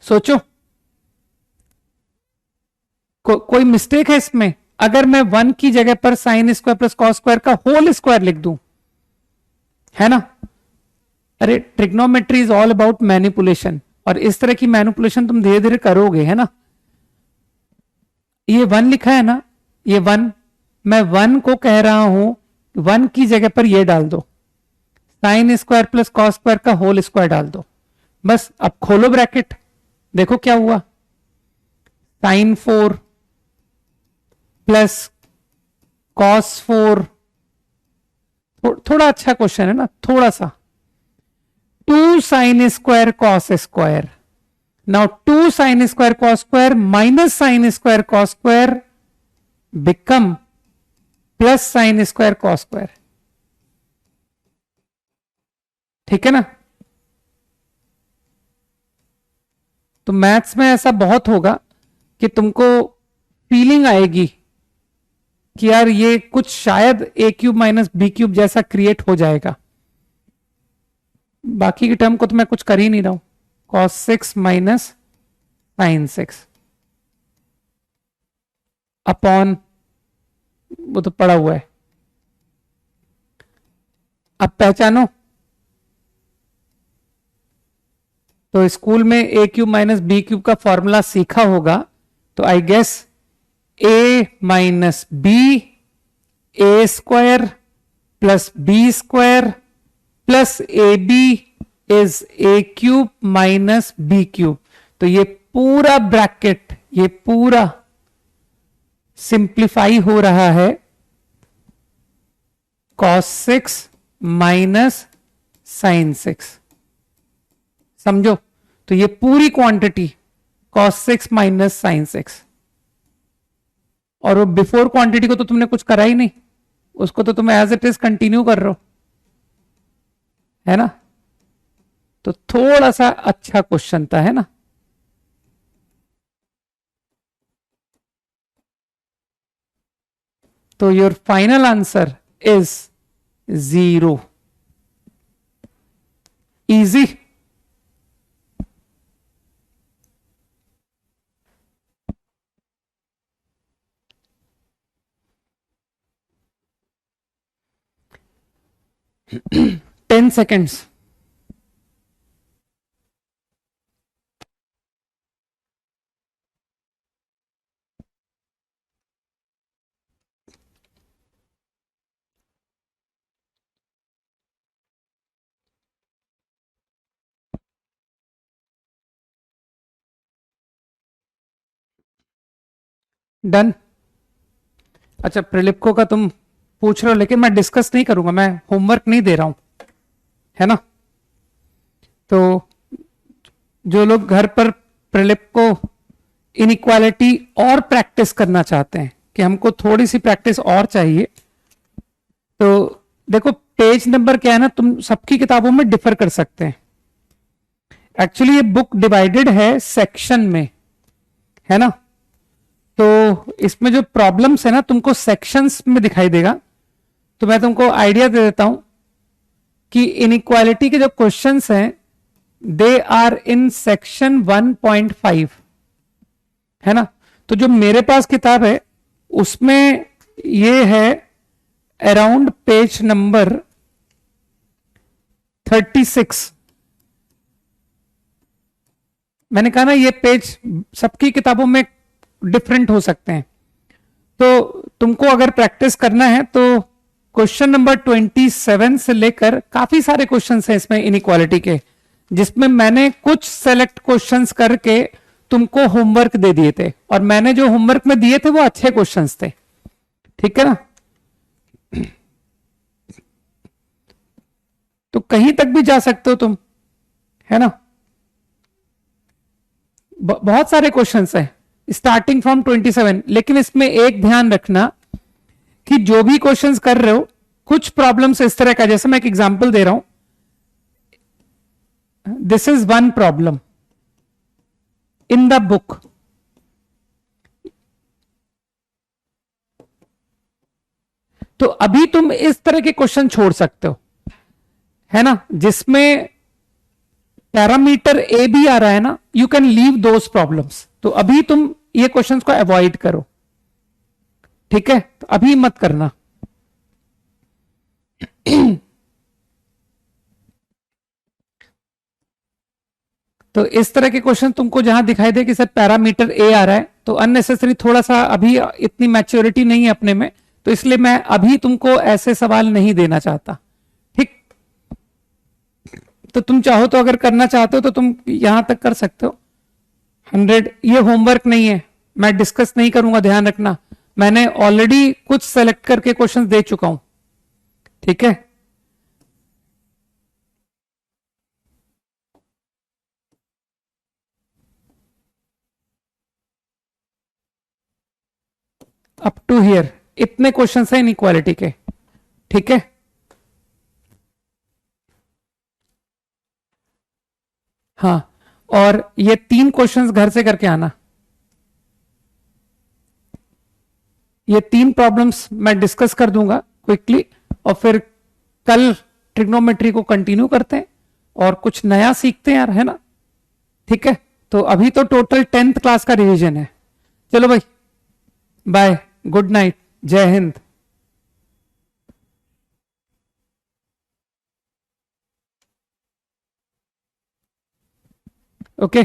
Speaker 1: सोचो, कोई मिस्टेक है इसमें? अगर मैं 1 की जगह पर sine square plus cos square का होल स्क्वायर लिख दूं, है ना। अरे trigonometry is all about manipulation, और इस तरह की मैनिपुलेशन तुम धीरे धीरे करोगे, है ना। ये 1 लिखा है ना, ये 1, मैं 1 को कह रहा हूं 1 की जगह पर ये डाल दो, sine square plus cos square का होल स्क्वायर डाल दो, बस। अब खोलो ब्रैकेट, देखो क्या हुआ, साइन 4 प्लस कॉस 4, थोड़ा अच्छा क्वेश्चन है ना, थोड़ा सा, 2 sign square cos square. Now 2 sign square cos square minus sine square cos square become plus sine square cos square, ठीक है ना। तो मैथ्स में ऐसा बहुत होगा कि तुमको फीलिंग आएगी कि यार ये कुछ शायद a cube minus B cube जैसा क्रिएट हो जाएगा। बाकी की टर्म को तो मैं कुछ कर ही नहीं रहा हूं, cos 6 माइनस साइन 6 अपॉन, वो तो पड़ा हुआ है। अब पहचानो, तो स्कूल में a cube minus B cube का फॉर्मूला सीखा होगा, तो I guess a minus B A square plus B square plus A B is A cube minus B cube. तो ये पूरा ब्रैकेट, ये पूरा सिंप्लीफाई हो रहा है cos 6 माइनस साइन 6, समझो। तो ये पूरी क्वांटिटी cos 6 माइनस साइन 6, और वो बिफोर क्वांटिटी को तो तुमने कुछ करा ही नहीं, उसको तो तुम एज इट इज कंटिन्यू कर रहे हो, है ना। तो थोड़ा सा अच्छा क्वेश्चन था, है ना। तो your final answer is 0। Easy. Ten seconds. Done. अच्छा, प्रिलिप्को का तुम पूछ रहे हो, लेकिन मैं डिस्कस नहीं करूंगा, मैं होमवर्क नहीं दे रहा हूं, है ना। तो जो लोग घर पर प्रिलिप्को इनइक्वालिटी और प्रैक्टिस करना चाहते हैं कि हमको थोड़ी सी प्रैक्टिस और चाहिए, तो देखो पेज नंबर क्या है ना, तुम सबकी किताबों में डिफर कर सकते हैं। एक्चुअली ये बुक डिवाइडेड है सेक्शन में, है ना। तो इसमें जो प्रॉब्लम्स है ना तुमको सेक्शंस में दिखाई देगा। तो मैं तुमको आइडिया दे देता हूं कि इनइक्वालिटी के जो क्वेश्चंस हैं दे आर इन सेक्शन 1.5, है ना। तो जो मेरे पास किताब है उसमें ये है अराउंड पेज नंबर 36। मैंने कहा ना ये पेज सबकी किताबों में डिफरेंट हो सकते हैं। तो तुमको अगर प्रैक्टिस करना है तो क्वेश्चन नंबर 27 से लेकर काफी सारे क्वेश्चंस हैं इसमें इनइक्वालिटी के, जिसमें मैंने कुछ सेलेक्ट क्वेश्चंस करके तुमको होमवर्क दे दिए थे, और मैंने जो होमवर्क में दिए थे वो अच्छे क्वेश्चंस थे, ठीक है ना। तो कहीं तक भी जा सकते हो तुम, है ना। बहुत सारे क्वेश्चंस हैं स्टार्टिंग फ्रॉम 27, लेकिन इसमें एक ध्यान रखना कि जो भी क्वेश्चंस कर रहे हो, कुछ प्रॉब्लम्स इस तरह का, जैसे मैं एक एग्जांपल दे रहा हूं, this is one problem in the book, तो अभी तुम इस तरह के क्वेश्चन छोड़ सकते हो, है ना, जिसमें पैरामीटर ए भी आ रहा है ना, you can leave those problems. तो अभी तुम ये क्वेश्चंस को अवॉइड करो, ठीक है, तो अभी मत करना। तो इस तरह के क्वेश्चन तुमको जहां दिखाई दे कि सर पैरामीटर ए आ रहा है, तो अननेसेसरी थोड़ा सा, अभी इतनी मैच्योरिटी नहीं है अपने में, तो इसलिए मैं अभी तुमको ऐसे सवाल नहीं देना चाहता, ठीक। तो तुम चाहो तो, अगर करना चाहते हो तो तुम यहां तक कर सकते हो 100। ये होमवर्क नहीं है, मैं डिस्कस नहीं करूंगा, ध्यान रखना, मैंने ऑलरेडी कुछ सेलेक्ट करके क्वेश्चंस दे चुका हूं, ठीक है। अप टू हियर इतने क्वेश्चंस हैं इनइक्वालिटी के, ठीक है। हाँ, और ये 3 क्वेश्चंस घर से करके आना, ये 3 प्रॉब्लम्स मैं डिस्कस कर दूंगा क्विकली, और फिर कल ट्रिग्नोमेट्री को कंटिन्यू करते हैं और कुछ नया सीखते हैं यार, है ना, ठीक है। तो अभी तो टोटल 10th क्लास का रिवीजन है। चलो भाई, बाय, गुड नाइट, जय हिंद। ओके।